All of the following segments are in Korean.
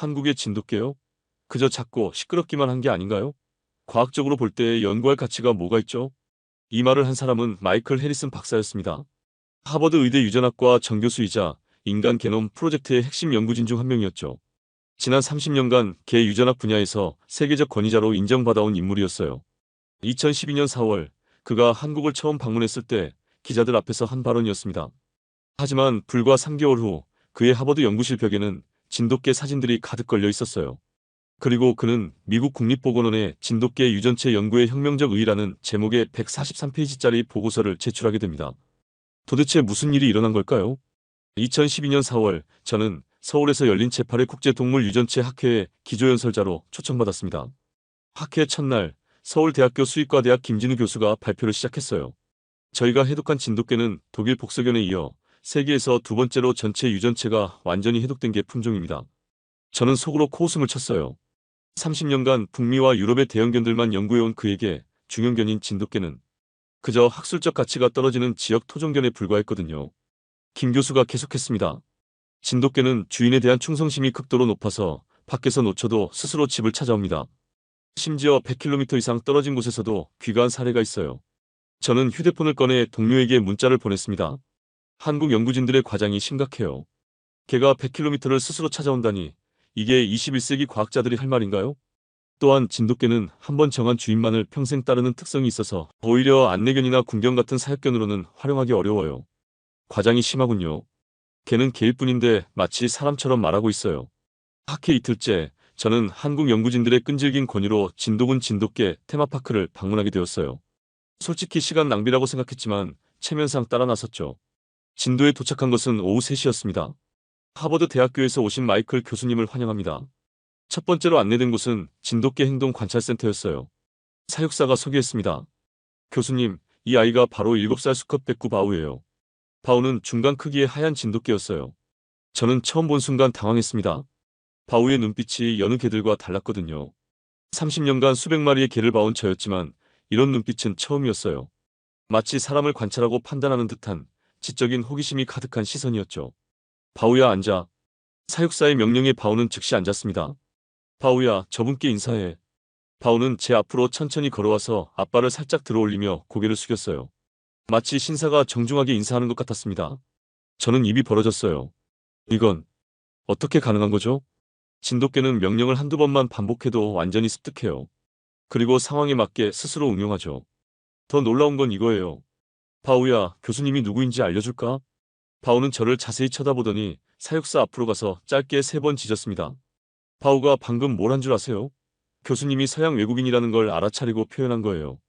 한국의 진돗개요? 그저 작고 시끄럽기만 한 게 아닌가요? 과학적으로 볼 때 연구할 가치가 뭐가 있죠? 이 말을 한 사람은 마이클 해리슨 박사였습니다. 하버드 의대 유전학과 정교수이자 인간 게놈 프로젝트의 핵심 연구진 중 한 명이었죠. 지난 30년간 개 유전학 분야에서 세계적 권위자로 인정받아온 인물이었어요. 2012년 4월 그가 한국을 처음 방문했을 때 기자들 앞에서 한 발언이었습니다. 하지만 불과 3개월 후 그의 하버드 연구실 벽에는 진돗개 사진들이 가득 걸려 있었어요. 그리고 그는 미국 국립보건원의 진돗개 유전체 연구의 혁명적 의의라는 제목의 143페이지짜리 보고서를 제출하게 됩니다. 도대체 무슨 일이 일어난 걸까요? 2012년 4월 저는 서울에서 열린 제8회 국제동물 유전체 학회의 기조연설자로 초청받았습니다. 학회 첫날 서울대학교 수의과대학 김진우 교수가 발표를 시작했어요. 저희가 해독한 진돗개는 독일 복서견에 이어 세계에서 두 번째로 전체 유전체가 완전히 해독된 개 품종입니다. 저는 속으로 코웃음을 쳤어요. 30년간 북미와 유럽의 대형견들만 연구해온 그에게 중형견인 진돗개는 그저 학술적 가치가 떨어지는 지역 토종견에 불과했거든요. 김 교수가 계속했습니다. 진돗개는 주인에 대한 충성심이 극도로 높아서 밖에서 놓쳐도 스스로 집을 찾아옵니다. 심지어 100km 이상 떨어진 곳에서도 귀가한 사례가 있어요. 저는 휴대폰을 꺼내 동료에게 문자를 보냈습니다. 한국 연구진들의 과장이 심각해요. 개가 100km를 스스로 찾아온다니 이게 21세기 과학자들이 할 말인가요? 또한 진돗개는 한 번 정한 주인만을 평생 따르는 특성이 있어서 오히려 안내견이나 군견 같은 사육견으로는 활용하기 어려워요. 과장이 심하군요. 개는 개일 뿐인데 마치 사람처럼 말하고 있어요. 학회 이틀째 저는 한국 연구진들의 끈질긴 권유로 진도군 진돗개 테마파크를 방문하게 되었어요. 솔직히 시간 낭비라고 생각했지만 체면상 따라 나섰죠. 진도에 도착한 것은 오후 3시였습니다. 하버드 대학교에서 오신 마이클 교수님을 환영합니다. 첫 번째로 안내된 곳은 진돗개 행동 관찰센터였어요. 사육사가 소개했습니다. 교수님, 이 아이가 바로 7살 수컷 백구 바우예요. 바우는 중간 크기의 하얀 진돗개였어요. 저는 처음 본 순간 당황했습니다. 바우의 눈빛이 여느 개들과 달랐거든요. 30년간 수백 마리의 개를 봐온 저였지만 이런 눈빛은 처음이었어요. 마치 사람을 관찰하고 판단하는 듯한 지적인 호기심이 가득한 시선이었죠. 바우야 앉아. 사육사의 명령에 바우는 즉시 앉았습니다. 바우야, 저분께 인사해. 바우는 제 앞으로 천천히 걸어와서 앞발을 살짝 들어올리며 고개를 숙였어요. 마치 신사가 정중하게 인사하는 것 같았습니다. 저는 입이 벌어졌어요. 이건 어떻게 가능한 거죠? 진돗개는 명령을 한두 번만 반복해도 완전히 습득해요. 그리고 상황에 맞게 스스로 응용하죠. 더 놀라운 건 이거예요. 바우야, 교수님이 누구인지 알려줄까? 바우는 저를 자세히 쳐다보더니 사육사 앞으로 가서 짧게 3번 짖었습니다. 바우가 방금 뭘 한 줄 아세요? 교수님이 서양 외국인이라는 걸 알아차리고 표현한 거예요.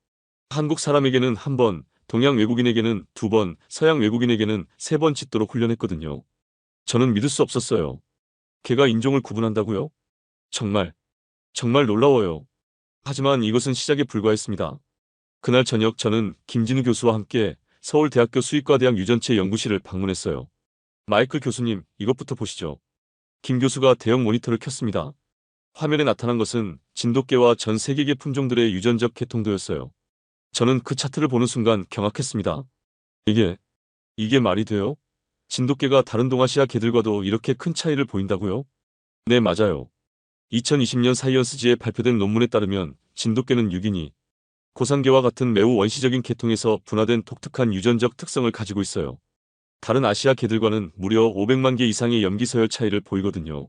한국 사람에게는 1번, 동양 외국인에게는 2번, 서양 외국인에게는 3번 짖도록 훈련했거든요. 저는 믿을 수 없었어요. 걔가 인종을 구분한다고요? 정말, 정말 놀라워요. 하지만 이것은 시작에 불과했습니다. 그날 저녁 저는 김진우 교수와 함께 서울대학교 수의과대학 유전체 연구실을 방문했어요. 마이클 교수님, 이것부터 보시죠. 김 교수가 대형 모니터를 켰습니다. 화면에 나타난 것은 진돗개와 전 세계계 품종들의 유전적 개통도였어요. 저는 그 차트를 보는 순간 경악했습니다. 이게, 이게 말이 돼요? 진돗개가 다른 동아시아 개들과도 이렇게 큰 차이를 보인다고요? 네, 맞아요. 2020년 사이언스지에 발표된 논문에 따르면 진돗개는 유기니, 고상개와 같은 매우 원시적인 계통에서 분화된 독특한 유전적 특성을 가지고 있어요. 다른 아시아 개들과는 무려 500만 개 이상의 염기서열 차이를 보이거든요.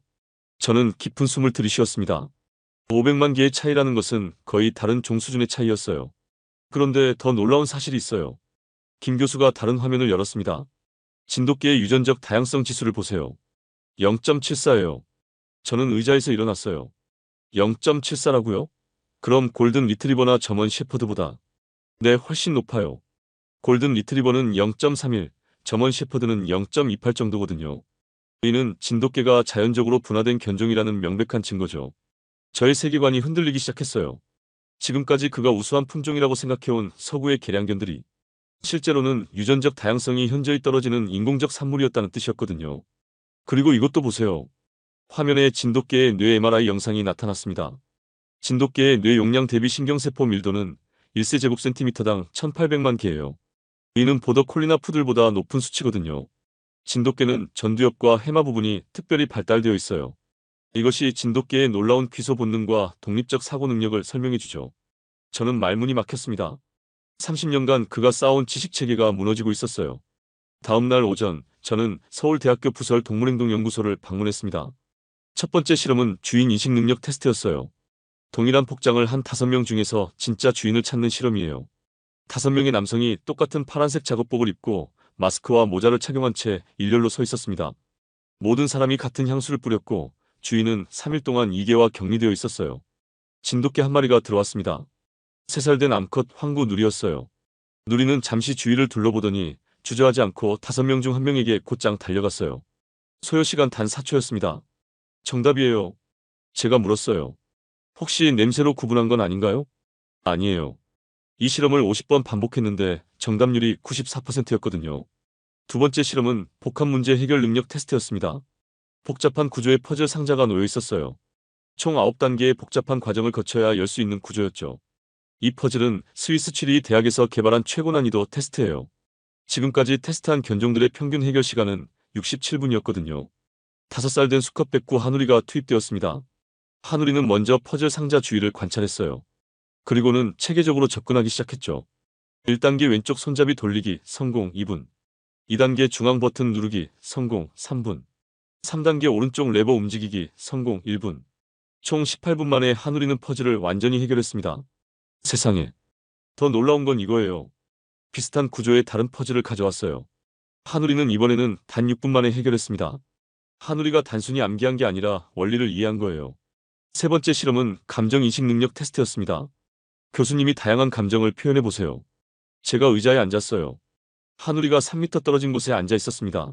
저는 깊은 숨을 들이쉬었습니다. 500만 개의 차이라는 것은 거의 다른 종 수준의 차이였어요. 그런데 더 놀라운 사실이 있어요. 김 교수가 다른 화면을 열었습니다. 진돗개의 유전적 다양성 지수를 보세요. 0.74예요. 저는 의자에서 일어났어요. 0.74라고요? 그럼 골든 리트리버나 점원 shepherd보다 네, 훨씬 높아요. 골든 리트리버는 0.31, 점원 shepherd는 0.28 정도거든요. 이는 진돗개가 자연적으로 분화된 견종이라는 명백한 증거죠. 저의 세계관이 흔들리기 시작했어요. 지금까지 그가 우수한 품종이라고 생각해온 서구의 개량견들이 실제로는 유전적 다양성이 현저히 떨어지는 인공적 산물이었다는 뜻이었거든요. 그리고 이것도 보세요. 화면에 진돗개의 뇌 MRI 영상이 나타났습니다. 진돗개의 뇌 용량 대비 신경세포 밀도는 1세제곱센티미터당 1800만 개예요. 이는 보더 콜리나 푸들보다 높은 수치거든요. 진돗개는 전두엽과 해마 부분이 특별히 발달되어 있어요. 이것이 진돗개의 놀라운 귀소 본능과 독립적 사고 능력을 설명해 주죠. 저는 말문이 막혔습니다. 30년간 그가 쌓아온 지식 체계가 무너지고 있었어요. 다음 날 오전, 저는 서울대학교 부설 동물행동연구소를 방문했습니다. 첫 번째 실험은 주인 인식 능력 테스트였어요. 동일한 복장을 한 5명 중에서 진짜 주인을 찾는 실험이에요. 5명의 남성이 똑같은 파란색 작업복을 입고 마스크와 모자를 착용한 채 일렬로 서 있었습니다. 모든 사람이 같은 향수를 뿌렸고 주인은 3일 동안 2개와 격리되어 있었어요. 진돗개 한 마리가 들어왔습니다. 3살 된 암컷 황구 누리였어요. 누리는 잠시 주위를 둘러보더니 주저하지 않고 5명 중 1명에게 곧장 달려갔어요. 소요시간 단 4초였습니다. 정답이에요. 제가 물었어요. 혹시 냄새로 구분한 건 아닌가요? 아니에요. 이 실험을 50번 반복했는데 정답률이 94%였거든요. 두 번째 실험은 복합 문제 해결 능력 테스트였습니다. 복잡한 구조의 퍼즐 상자가 놓여 있었어요. 총 9단계의 복잡한 과정을 거쳐야 열 수 있는 구조였죠. 이 퍼즐은 스위스 추리히 대학에서 개발한 최고 난이도 테스트예요. 지금까지 테스트한 견종들의 평균 해결 시간은 67분이었거든요. 5살 된 수컷 백구 하누리가 투입되었습니다. 하누리는 먼저 퍼즐 상자 주위를 관찰했어요. 그리고는 체계적으로 접근하기 시작했죠. 1단계 왼쪽 손잡이 돌리기 성공 2분. 2단계 중앙 버튼 누르기 성공 3분. 3단계 오른쪽 레버 움직이기 성공 1분. 총 18분 만에 하누리는 퍼즐을 완전히 해결했습니다. 세상에. 더 놀라운 건 이거예요. 비슷한 구조의 다른 퍼즐을 가져왔어요. 하누리는 이번에는 단 6분 만에 해결했습니다. 하누리가 단순히 암기한 게 아니라 원리를 이해한 거예요. 세 번째 실험은 감정인식 능력 테스트였습니다. 교수님이 다양한 감정을 표현해 보세요. 제가 의자에 앉았어요. 하누리가 3m 떨어진 곳에 앉아 있었습니다.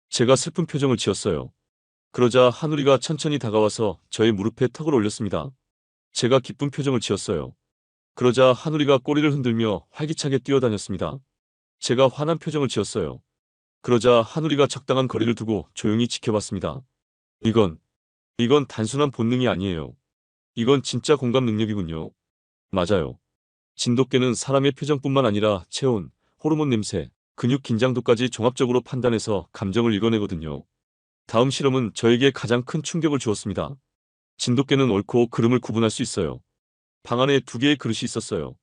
제가 슬픈 표정을 지었어요. 그러자 하누리가 천천히 다가와서 저의 무릎에 턱을 올렸습니다. 제가 기쁜 표정을 지었어요. 그러자 하누리가 꼬리를 흔들며 활기차게 뛰어다녔습니다. 제가 화난 표정을 지었어요. 그러자 하누리가 적당한 거리를 두고 조용히 지켜봤습니다. 이건 단순한 본능이 아니에요. 이건 진짜 공감 능력이군요. 맞아요. 진돗개는 사람의 표정뿐만 아니라 체온, 호르몬 냄새, 근육 긴장도까지 종합적으로 판단해서 감정을 읽어내거든요. 다음 실험은 저에게 가장 큰 충격을 주었습니다. 진돗개는 옳고 그름을 구분할 수 있어요. 방 안에 2개의 그릇이 있었어요.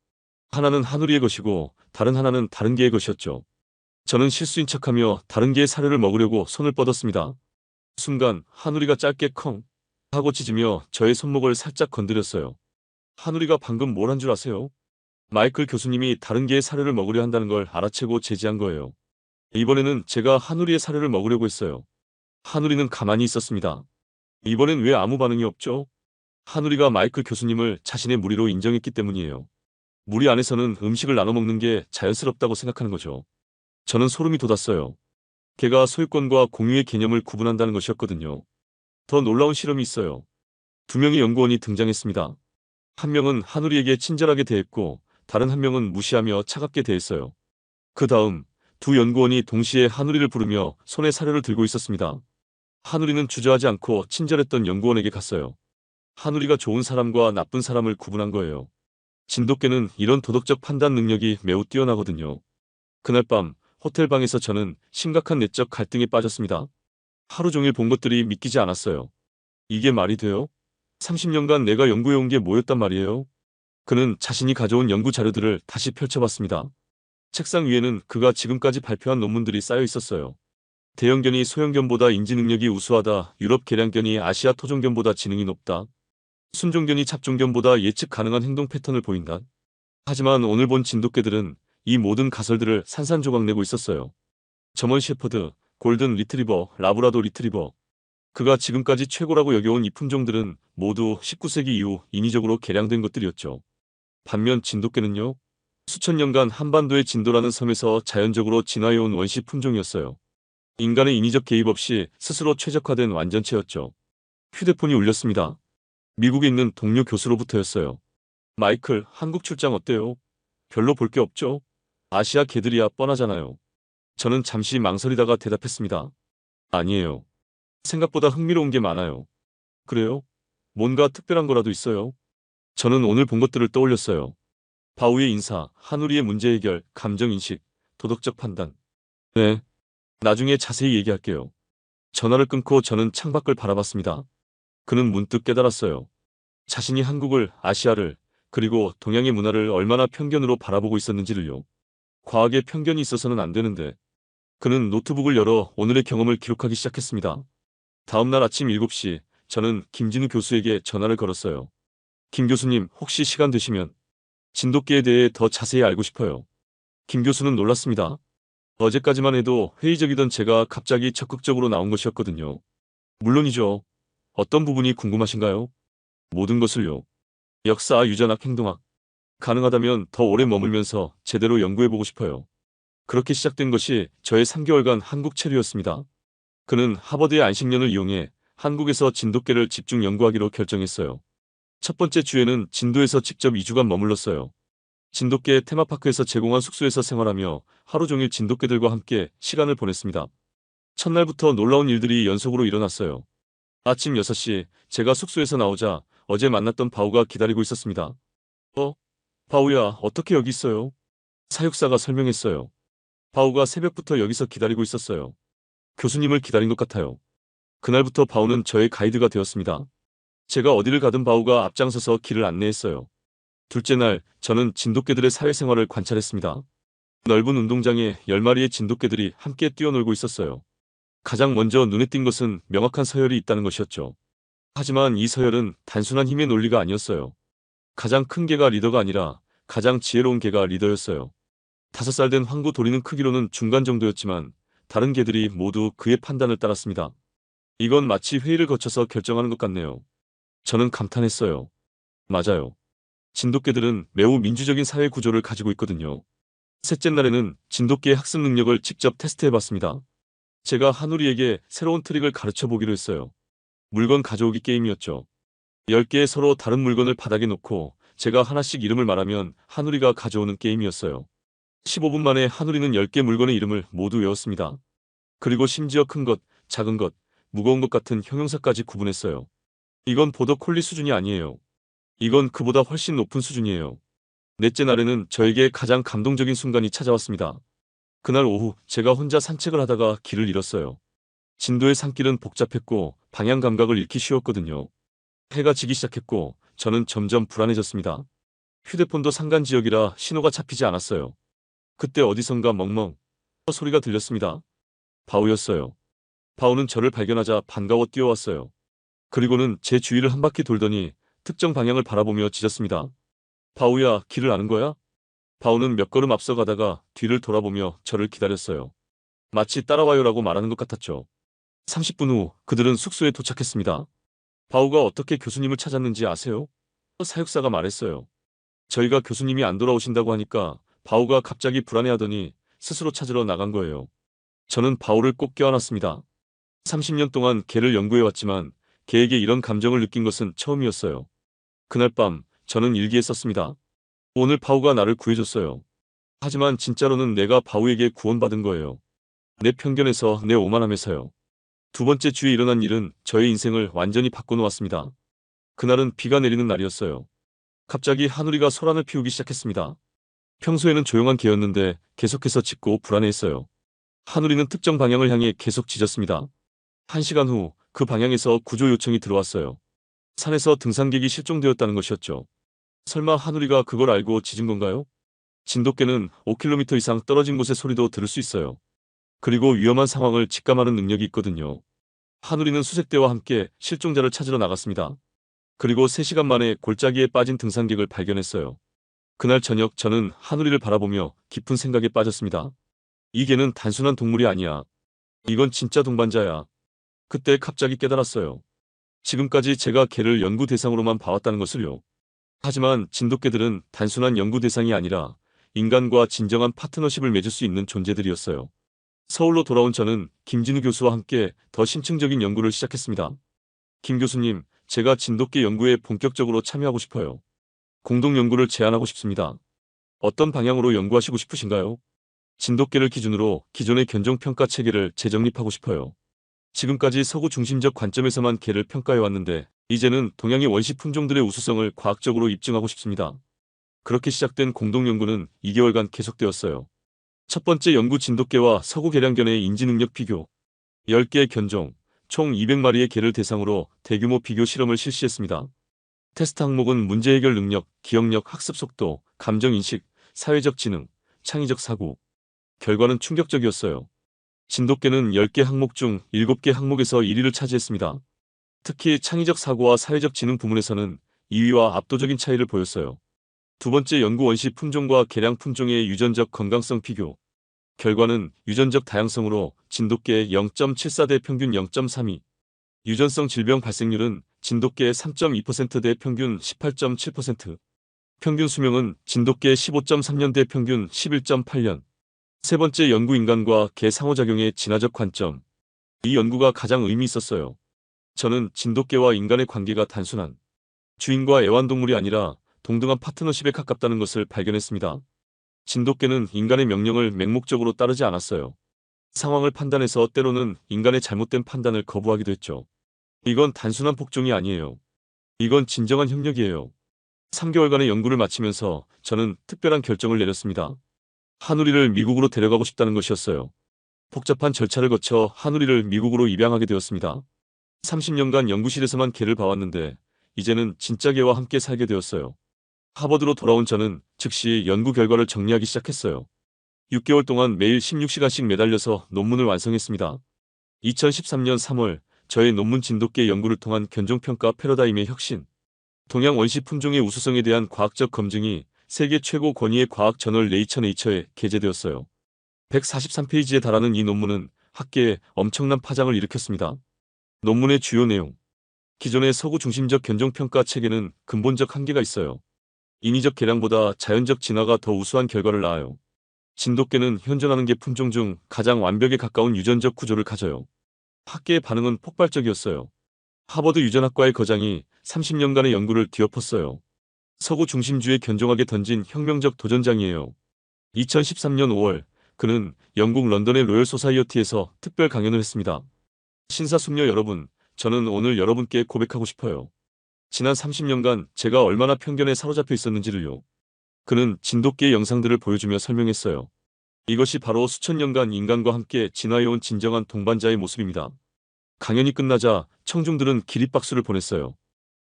하나는 하누리의 것이고 다른 하나는 다른 개의 것이었죠. 저는 실수인 척하며 다른 개의 사료를 먹으려고 손을 뻗었습니다. 순간 하누리가 짧게 컹 하고 짖으며 저의 손목을 살짝 건드렸어요. 하누리가 방금 뭘 한 줄 아세요? 마이클 교수님이 다른 개의 사료를 먹으려 한다는 걸 알아채고 제지한 거예요. 이번에는 제가 하누리의 사료를 먹으려고 했어요. 하누리는 가만히 있었습니다. 이번엔 왜 아무 반응이 없죠? 하누리가 마이클 교수님을 자신의 무리로 인정했기 때문이에요. 무리 안에서는 음식을 나눠 먹는 게 자연스럽다고 생각하는 거죠. 저는 소름이 돋았어요. 개가 소유권과 공유의 개념을 구분한다는 것이었거든요. 더 놀라운 실험이 있어요. 2명의 연구원이 등장했습니다. 한 명은 하누리에게 친절하게 대했고 다른 한 명은 무시하며 차갑게 대했어요. 그 다음 두 연구원이 동시에 하누리를 부르며 손에 사료를 들고 있었습니다. 하누리는 주저하지 않고 친절했던 연구원에게 갔어요. 하누리가 좋은 사람과 나쁜 사람을 구분한 거예요. 진돗개는 이런 도덕적 판단 능력이 매우 뛰어나거든요. 그날 밤 호텔 방에서 저는 심각한 내적 갈등에 빠졌습니다. 하루 종일 본 것들이 믿기지 않았어요. 이게 말이 돼요? 30년간 내가 연구해온 게 뭐였단 말이에요? 그는 자신이 가져온 연구 자료들을 다시 펼쳐봤습니다. 책상 위에는 그가 지금까지 발표한 논문들이 쌓여 있었어요. 대형견이 소형견보다 인지 능력이 우수하다. 유럽 개량견이 아시아 토종견보다 지능이 높다. 순종견이 잡종견보다 예측 가능한 행동 패턴을 보인다. 하지만 오늘 본 진돗개들은 이 모든 가설들을 산산조각 내고 있었어요. 저먼 셰퍼드, 골든 리트리버, 라브라도 리트리버. 그가 지금까지 최고라고 여겨온 이 품종들은 모두 19세기 이후 인위적으로 개량된 것들이었죠. 반면 진돗개는요? 수천 년간 한반도의 진도라는 섬에서 자연적으로 진화해온 원시 품종이었어요. 인간의 인위적 개입 없이 스스로 최적화된 완전체였죠. 휴대폰이 울렸습니다. 미국에 있는 동료 교수로부터였어요. 마이클, 한국 출장 어때요? 별로 볼 게 없죠? 아시아 개들이야 뻔하잖아요. 저는 잠시 망설이다가 대답했습니다. 아니에요. 생각보다 흥미로운 게 많아요. 그래요? 뭔가 특별한 거라도 있어요? 저는 오늘 본 것들을 떠올렸어요. 바우의 인사, 하누리의 문제 해결, 감정인식, 도덕적 판단. 네. 나중에 자세히 얘기할게요. 전화를 끊고 저는 창밖을 바라봤습니다. 그는 문득 깨달았어요. 자신이 한국을, 아시아를, 그리고 동양의 문화를 얼마나 편견으로 바라보고 있었는지를요. 과학에 편견이 있어서는 안 되는데. 그는 노트북을 열어 오늘의 경험을 기록하기 시작했습니다. 다음날 아침 7시, 저는 김진우 교수에게 전화를 걸었어요. 김 교수님, 혹시 시간 되시면 진돗개에 대해 더 자세히 알고 싶어요. 김 교수는 놀랐습니다. 어제까지만 해도 회의적이던 제가 갑자기 적극적으로 나온 것이었거든요. 물론이죠. 어떤 부분이 궁금하신가요? 모든 것을요. 역사, 유전학, 행동학. 가능하다면 더 오래 머물면서 제대로 연구해보고 싶어요. 그렇게 시작된 것이 저의 3개월간 한국 체류였습니다. 그는 하버드의 안식년을 이용해 한국에서 진돗개를 집중 연구하기로 결정했어요. 첫 번째 주에는 진도에서 직접 2주간 머물렀어요. 진돗개 테마파크에서 제공한 숙소에서 생활하며 하루 종일 진돗개들과 함께 시간을 보냈습니다. 첫날부터 놀라운 일들이 연속으로 일어났어요. 아침 6시, 제가 숙소에서 나오자 어제 만났던 바우가 기다리고 있었습니다. 어? 바우야, 어떻게 여기 있어요? 사육사가 설명했어요. 바우가 새벽부터 여기서 기다리고 있었어요. 교수님을 기다린 것 같아요. 그날부터 바우는 저의 가이드가 되었습니다. 제가 어디를 가든 바우가 앞장서서 길을 안내했어요. 둘째 날, 저는 진돗개들의 사회생활을 관찰했습니다. 넓은 운동장에 10마리의 진돗개들이 함께 뛰어놀고 있었어요. 가장 먼저 눈에 띈 것은 명확한 서열이 있다는 것이었죠. 하지만 이 서열은 단순한 힘의 논리가 아니었어요. 가장 큰 개가 리더가 아니라 가장 지혜로운 개가 리더였어요. 5살 된 황구 도리는 크기로는 중간 정도였지만 다른 개들이 모두 그의 판단을 따랐습니다. 이건 마치 회의를 거쳐서 결정하는 것 같네요. 저는 감탄했어요. 맞아요. 진돗개들은 매우 민주적인 사회 구조를 가지고 있거든요. 셋째 날에는 진돗개의 학습 능력을 직접 테스트해봤습니다. 제가 하누리에게 새로운 트릭을 가르쳐 보기로 했어요. 물건 가져오기 게임이었죠. 10개의 서로 다른 물건을 바닥에 놓고 제가 하나씩 이름을 말하면 하누리가 가져오는 게임이었어요. 15분 만에 하누리는 10개 물건의 이름을 모두 외웠습니다. 그리고 심지어 큰 것, 작은 것, 무거운 것 같은 형용사까지 구분했어요. 이건 보더 콜리 수준이 아니에요. 이건 그보다 훨씬 높은 수준이에요. 넷째 날에는 저에게 가장 감동적인 순간이 찾아왔습니다. 그날 오후 제가 혼자 산책을 하다가 길을 잃었어요. 진도의 산길은 복잡했고 방향 감각을 잃기 쉬웠거든요. 해가 지기 시작했고 저는 점점 불안해졌습니다. 휴대폰도 산간 지역이라 신호가 잡히지 않았어요. 그때 어디선가 멍멍 소리가 들렸습니다. 바우였어요. 바우는 저를 발견하자 반가워 뛰어왔어요. 그리고는 제 주위를 한 바퀴 돌더니 특정 방향을 바라보며 짖었습니다. 바우야, 길을 아는 거야? 바우는 몇 걸음 앞서가다가 뒤를 돌아보며 저를 기다렸어요. 마치 따라와요라고 말하는 것 같았죠. 30분 후 그들은 숙소에 도착했습니다. 바우가 어떻게 교수님을 찾았는지 아세요? 사육사가 말했어요. 저희가 교수님이 안 돌아오신다고 하니까 바우가 갑자기 불안해하더니 스스로 찾으러 나간 거예요. 저는 바우를 꼭 껴안았습니다. 30년 동안 개를 연구해왔지만 개에게 이런 감정을 느낀 것은 처음이었어요. 그날 밤 저는 일기에 썼습니다. 오늘 바우가 나를 구해줬어요. 하지만 진짜로는 내가 바우에게 구원받은 거예요. 내 편견에서, 내 오만함에서요. 두 번째 주에 일어난 일은 저의 인생을 완전히 바꿔놓았습니다. 그날은 비가 내리는 날이었어요. 갑자기 하누리가 소란을 피우기 시작했습니다. 평소에는 조용한 개였는데 계속해서 짖고 불안해했어요. 하누리는 특정 방향을 향해 계속 짖었습니다. 1시간 후 그 방향에서 구조 요청이 들어왔어요. 산에서 등산객이 실종되었다는 것이었죠. 설마 하누리가 그걸 알고 짖은 건가요? 진돗개는 5km 이상 떨어진 곳의 소리도 들을 수 있어요. 그리고 위험한 상황을 직감하는 능력이 있거든요. 하누리는 수색대와 함께 실종자를 찾으러 나갔습니다. 그리고 3시간 만에 골짜기에 빠진 등산객을 발견했어요. 그날 저녁 저는 하누리를 바라보며 깊은 생각에 빠졌습니다. 이 개는 단순한 동물이 아니야. 이건 진짜 동반자야. 그때 갑자기 깨달았어요. 지금까지 제가 개를 연구 대상으로만 봐왔다는 것을요. 하지만 진돗개들은 단순한 연구 대상이 아니라 인간과 진정한 파트너십을 맺을 수 있는 존재들이었어요. 서울로 돌아온 저는 김진우 교수와 함께 더 심층적인 연구를 시작했습니다. 김 교수님, 제가 진돗개 연구에 본격적으로 참여하고 싶어요. 공동 연구를 제안하고 싶습니다. 어떤 방향으로 연구하시고 싶으신가요? 진돗개를 기준으로 기존의 견종평가 체계를 재정립하고 싶어요. 지금까지 서구 중심적 관점에서만 개를 평가해왔는데 이제는 동양의 원시 품종들의 우수성을 과학적으로 입증하고 싶습니다. 그렇게 시작된 공동 연구는 2개월간 계속되었어요. 첫 번째 연구 진돗개와 서구 개량견의 인지 능력 비교. 10개의 견종, 총 200마리의 개를 대상으로 대규모 비교 실험을 실시했습니다. 테스트 항목은 문제 해결 능력, 기억력, 학습 속도, 감정 인식, 사회적 지능, 창의적 사고. 결과는 충격적이었어요. 진돗개는 10개 항목 중 7개 항목에서 1위를 차지했습니다. 특히 창의적 사고와 사회적 지능 부문에서는 2위와 압도적인 차이를 보였어요. 두 번째 연구 원시 품종과 개량 품종의 유전적 건강성 비교. 결과는 유전적 다양성으로 진돗개 0.74 대 평균 0.32, 유전성 질병 발생률은 진돗개 3.2% 대 평균 18.7%, 평균 수명은 진돗개 15.3년 대 평균 11.8년. 세 번째 연구 인간과 개 상호작용의 진화적 관점. 이 연구가 가장 의미 있었어요. 저는 진돗개와 인간의 관계가 단순한 주인과 애완동물이 아니라 동등한 파트너십에 가깝다는 것을 발견했습니다. 진돗개는 인간의 명령을 맹목적으로 따르지 않았어요. 상황을 판단해서 때로는 인간의 잘못된 판단을 거부하기도 했죠. 이건 단순한 복종이 아니에요. 이건 진정한 협력이에요. 3개월간의 연구를 마치면서 저는 특별한 결정을 내렸습니다. 하누리를 미국으로 데려가고 싶다는 것이었어요. 복잡한 절차를 거쳐 하누리를 미국으로 입양하게 되었습니다. 30년간 연구실에서만 개를 봐왔는데 이제는 진짜 개와 함께 살게 되었어요. 하버드로 돌아온 저는 즉시 연구 결과를 정리하기 시작했어요. 6개월 동안 매일 16시간씩 매달려서 논문을 완성했습니다. 2013년 3월 저의 논문 진돗개 연구를 통한 견종평가 패러다임의 혁신, 동양 원시 품종의 우수성에 대한 과학적 검증이 세계 최고 권위의 과학 저널 네이처에 게재되었어요. 143페이지에 달하는 이 논문은 학계에 엄청난 파장을 일으켰습니다. 논문의 주요 내용. 기존의 서구 중심적 견종평가 체계는 근본적 한계가 있어요. 인위적 개량보다 자연적 진화가 더 우수한 결과를 낳아요. 진돗개는 현존하는 개 품종 중 가장 완벽에 가까운 유전적 구조를 가져요. 학계의 반응은 폭발적이었어요. 하버드 유전학과의 거장이 30년간의 연구를 뒤엎었어요. 서구 중심주의 견종학에 던진 혁명적 도전장이에요. 2013년 5월 그는 영국 런던의 로열 소사이어티에서 특별 강연을 했습니다. 신사숙녀 여러분, 저는 오늘 여러분께 고백하고 싶어요. 지난 30년간 제가 얼마나 편견에 사로잡혀 있었는지를요. 그는 진돗개의 영상들을 보여주며 설명했어요. 이것이 바로 수천 년간 인간과 함께 진화해온 진정한 동반자의 모습입니다. 강연이 끝나자 청중들은 기립박수를 보냈어요.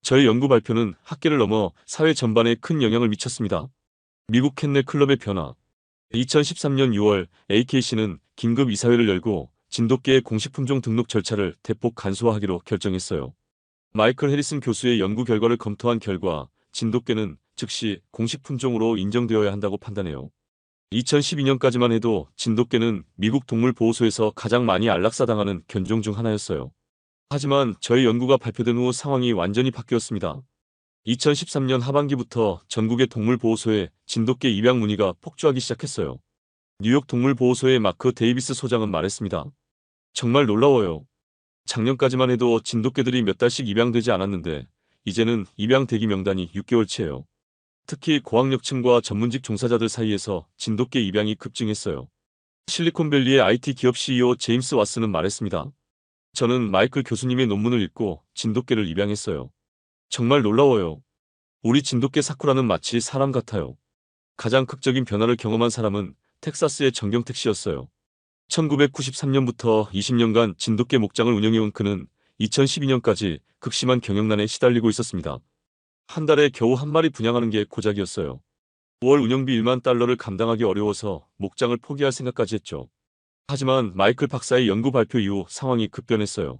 저의 연구 발표는 학계를 넘어 사회 전반에 큰 영향을 미쳤습니다. 미국 캔넬 클럽의 변화. 2013년 6월 AKC는 긴급 이사회를 열고 진돗개의 공식 품종 등록 절차를 대폭 간소화하기로 결정했어요. 마이클 해리슨 교수의 연구 결과를 검토한 결과 진돗개는 즉시 공식 품종으로 인정되어야 한다고 판단해요. 2012년까지만 해도 진돗개는 미국 동물보호소에서 가장 많이 안락사당하는 견종 중 하나였어요. 하지만 저희 연구가 발표된 후 상황이 완전히 바뀌었습니다. 2013년 하반기부터 전국의 동물보호소에 진돗개 입양 문의가 폭주하기 시작했어요. 뉴욕 동물보호소의 마크 데이비스 소장은 말했습니다. 정말 놀라워요. 작년까지만 해도 진돗개들이 몇 달씩 입양되지 않았는데 이제는 입양 대기 명단이 6개월치예요. 특히 고학력층과 전문직 종사자들 사이에서 진돗개 입양이 급증했어요. 실리콘밸리의 IT 기업 CEO 제임스 왓슨은 말했습니다. 저는 마이클 교수님의 논문을 읽고 진돗개를 입양했어요. 정말 놀라워요. 우리 진돗개 사쿠라는 마치 사람 같아요. 가장 극적인 변화를 경험한 사람은 텍사스의 정경택 씨였어요. 1993년부터 20년간 진돗개 목장을 운영해온 그는 2012년까지 극심한 경영난에 시달리고 있었습니다. 한 달에 겨우 한 마리 분양하는 게 고작이었어요. 5월 운영비 1만 달러를 감당하기 어려워서 목장을 포기할 생각까지 했죠. 하지만 마이클 박사의 연구 발표 이후 상황이 급변했어요.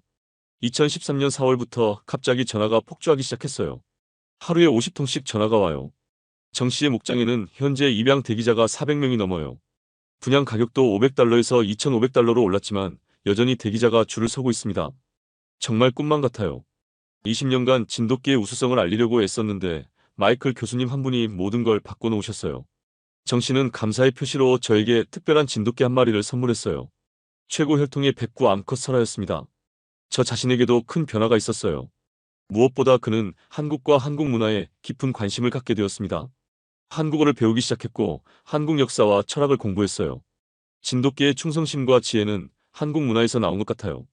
2013년 4월부터 갑자기 전화가 폭주하기 시작했어요. 하루에 50통씩 전화가 와요. 정 씨의 목장에는 현재 입양 대기자가 400명이 넘어요. 분양 가격도 500달러에서 2,500달러로 올랐지만 여전히 대기자가 줄을 서고 있습니다. 정말 꿈만 같아요. 20년간 진돗개의 우수성을 알리려고 애썼는데 마이클 교수님 한 분이 모든 걸 바꿔놓으셨어요. 정 씨는 감사의 표시로 저에게 특별한 진돗개 한 마리를 선물했어요. 최고 혈통의 백구 암컷 설아였습니다. 저 자신에게도 큰 변화가 있었어요. 무엇보다 그는 한국과 한국 문화에 깊은 관심을 갖게 되었습니다. 한국어를 배우기 시작했고 한국 역사와 철학을 공부했어요. 진돗개의 충성심과 지혜는 한국 문화에서 나온 것 같아요.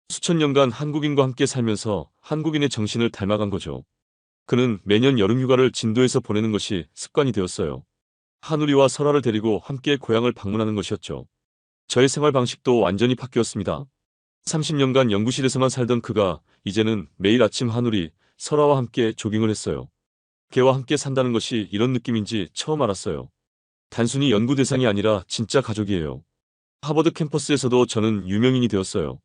수천 년간 한국인과 함께 살면서 한국인의 정신을 닮아간 거죠. 그는 매년 여름휴가를 진도에서 보내는 것이 습관이 되었어요. 하누리와 설아를 데리고 함께 고향을 방문하는 것이었죠. 저의 생활 방식도 완전히 바뀌었습니다. 30년간 연구실에서만 살던 그가 이제는 매일 아침 하늘이 설아와 함께 조깅을 했어요. 걔와 함께 산다는 것이 이런 느낌인지 처음 알았어요. 단순히 연구 대상이 아니라 진짜 가족이에요. 하버드 캠퍼스에서도 저는 유명인이 되었어요.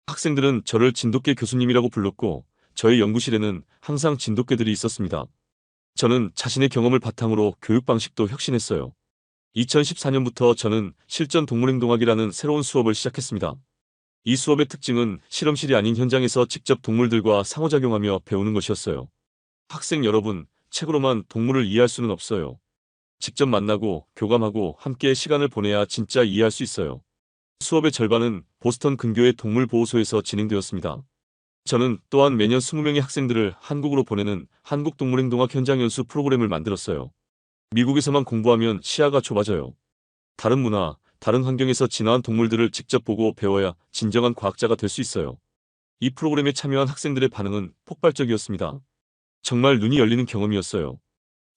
학생들은 저를 진돗개 교수님이라고 불렀고 저희 연구실에는 항상 진돗개들이 있었습니다. 저는 자신의 경험을 바탕으로 교육 방식도 혁신했어요. 2014년부터 저는 실전 동물행동학이라는 새로운 수업을 시작했습니다. 이 수업의 특징은 실험실이 아닌 현장에서 직접 동물들과 상호작용하며 배우는 것이었어요. 학생 여러분, 책으로만 동물을 이해할 수는 없어요. 직접 만나고 교감하고 함께 시간을 보내야 진짜 이해할 수 있어요. 수업의 절반은 보스턴 근교의 동물보호소에서 진행되었습니다. 저는 또한 매년 20명의 학생들을 한국으로 보내는 한국동물행동학 현장 연수 프로그램을 만들었어요. 미국에서만 공부하면 시야가 좁아져요. 다른 문화, 다른 환경에서 진화한 동물들을 직접 보고 배워야 진정한 과학자가 될 수 있어요. 이 프로그램에 참여한 학생들의 반응은 폭발적이었습니다. 정말 눈이 열리는 경험이었어요.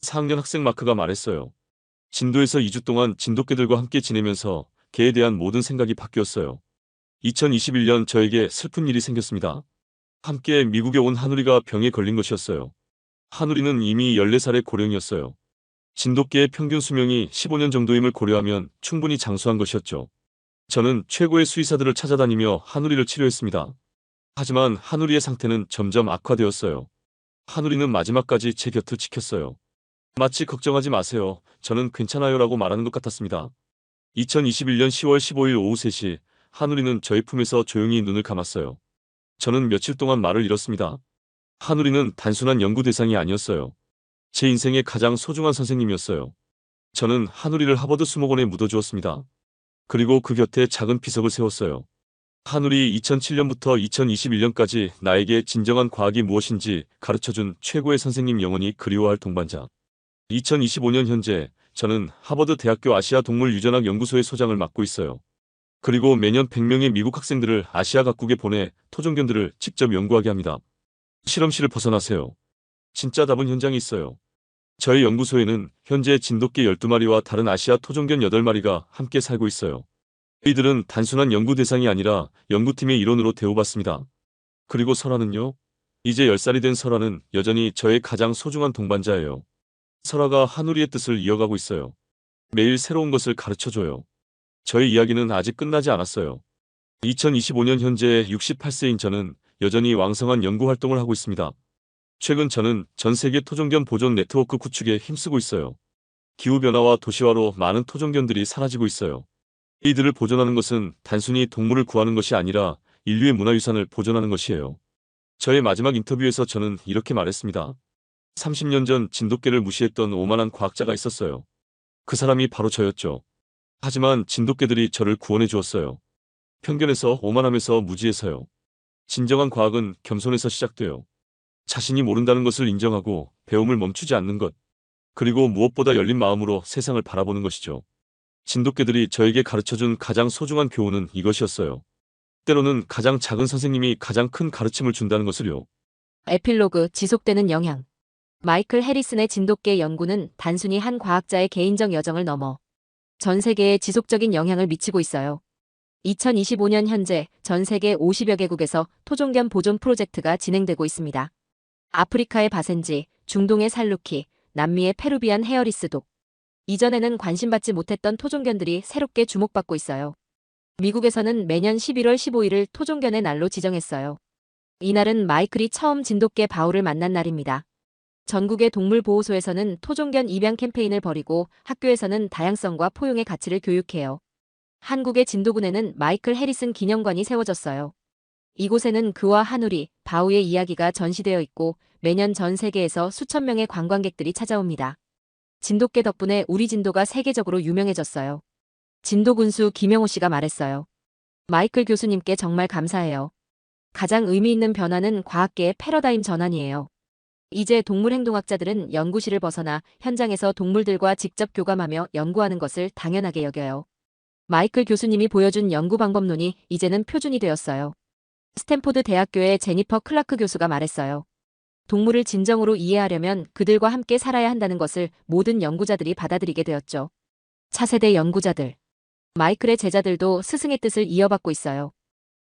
4학년 학생 마크가 말했어요. 진도에서 2주 동안 진돗개들과 함께 지내면서 개에 대한 모든 생각이 바뀌었어요. 2021년 저에게 슬픈 일이 생겼습니다. 함께 미국에 온 하누리가 병에 걸린 것이었어요. 하누리는 이미 14살의 고령이었어요. 진돗개의 평균 수명이 15년 정도임을 고려하면 충분히 장수한 것이었죠. 저는 최고의 수의사들을 찾아다니며 하누리를 치료했습니다. 하지만 하누리의 상태는 점점 악화되었어요. 하누리는 마지막까지 제 곁을 지켰어요. 마치 걱정하지 마세요. 저는 괜찮아요라고 말하는 것 같았습니다. 2021년 10월 15일 오후 3시 하누리는 저의 품에서 조용히 눈을 감았어요. 저는 며칠 동안 말을 잃었습니다. 하누리는 단순한 연구 대상이 아니었어요. 제 인생의 가장 소중한 선생님이었어요. 저는 하누리를 하버드 수목원에 묻어주었습니다. 그리고 그 곁에 작은 비석을 세웠어요. 하누리 2007년부터 2021년까지 나에게 진정한 과학이 무엇인지 가르쳐준 최고의 선생님, 영원히 그리워할 동반자. 2025년 현재 저는 하버드 대학교 아시아 동물 유전학 연구소의 소장을 맡고 있어요. 그리고 매년 100명의 미국 학생들을 아시아 각국에 보내 토종견들을 직접 연구하게 합니다. 실험실을 벗어나세요. 진짜 답은 현장에 있어요. 저희 연구소에는 현재 진돗개 12마리와 다른 아시아 토종견 8마리가 함께 살고 있어요. 이들은 단순한 연구 대상이 아니라 연구팀의 일원으로 대우받습니다. 그리고 설아는요? 이제 10살이 된 설아는 여전히 저의 가장 소중한 동반자예요. 설아가 하누리의 뜻을 이어가고 있어요. 매일 새로운 것을 가르쳐줘요. 저의 이야기는 아직 끝나지 않았어요. 2025년 현재 68세인 저는 여전히 왕성한 연구 활동을 하고 있습니다. 최근 저는 전 세계 토종견 보존 네트워크 구축에 힘쓰고 있어요. 기후변화와 도시화로 많은 토종견들이 사라지고 있어요. 이들을 보존하는 것은 단순히 동물을 구하는 것이 아니라 인류의 문화유산을 보존하는 것이에요. 저의 마지막 인터뷰에서 저는 이렇게 말했습니다. 30년 전 진돗개를 무시했던 오만한 과학자가 있었어요. 그 사람이 바로 저였죠. 하지만 진돗개들이 저를 구원해 주었어요. 편견에서, 오만함에서, 무지에서요. 진정한 과학은 겸손에서 시작돼요. 자신이 모른다는 것을 인정하고 배움을 멈추지 않는 것. 그리고 무엇보다 열린 마음으로 세상을 바라보는 것이죠. 진돗개들이 저에게 가르쳐준 가장 소중한 교훈은 이것이었어요. 때로는 가장 작은 선생님이 가장 큰 가르침을 준다는 것을요. 에필로그, 지속되는 영향. 마이클 해리슨의 진돗개 연구는 단순히 한 과학자의 개인적 여정을 넘어 전 세계에 지속적인 영향을 미치고 있어요. 2025년 현재 전 세계 50여 개국에서 토종견 보존 프로젝트가 진행되고 있습니다. 아프리카의 바센지, 중동의 살루키, 남미의 페루비안 헤어리스독. 이전에는 관심받지 못했던 토종견들이 새롭게 주목받고 있어요. 미국에서는 매년 11월 15일을 토종견의 날로 지정했어요. 이날은 마이클이 처음 진돗개 바울을 만난 날입니다. 전국의 동물보호소에서는 토종견 입양 캠페인을 벌이고 학교에서는 다양성과 포용의 가치를 교육해요. 한국의 진도군에는 마이클 해리슨 기념관이 세워졌어요. 이곳에는 그와 하누리, 바우의 이야기가 전시되어 있고 매년 전 세계에서 수천 명의 관광객들이 찾아옵니다. 진돗개 덕분에 우리 진도가 세계적으로 유명해졌어요. 진도 군수 김영호 씨가 말했어요. 마이클 교수님께 정말 감사해요. 가장 의미 있는 변화는 과학계의 패러다임 전환이에요. 이제 동물행동학자들은 연구실을 벗어나 현장에서 동물들과 직접 교감하며 연구하는 것을 당연하게 여겨요. 마이클 교수님이 보여준 연구 방법론이 이제는 표준이 되었어요. 스탠포드 대학교의 제니퍼 클라크 교수가 말했어요. 동물을 진정으로 이해하려면 그들과 함께 살아야 한다는 것을 모든 연구자들이 받아들이게 되었죠. 차세대 연구자들. 마이클의 제자들도 스승의 뜻을 이어받고 있어요.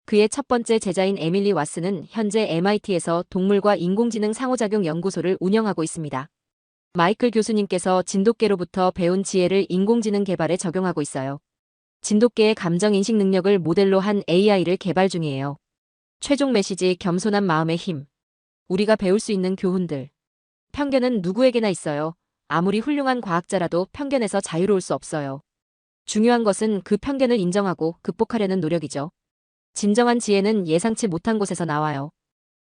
그의 첫 번째 제자인 에밀리 왓슨은 현재 MIT에서 동물과 인공지능 상호작용 연구소를 운영하고 있습니다. 마이클 교수님께서 진돗개로부터 배운 지혜를 인공지능 개발에 적용하고 있어요. 진돗개의 감정인식 능력을 모델로 한 AI를 개발 중이에요. 최종 메시지: 겸손한 마음의 힘. 우리가 배울 수 있는 교훈들. 편견은 누구에게나 있어요. 아무리 훌륭한 과학자라도 편견에서 자유로울 수 없어요. 중요한 것은 그 편견을 인정하고 극복하려는 노력이죠. 진정한 지혜는 예상치 못한 곳에서 나와요.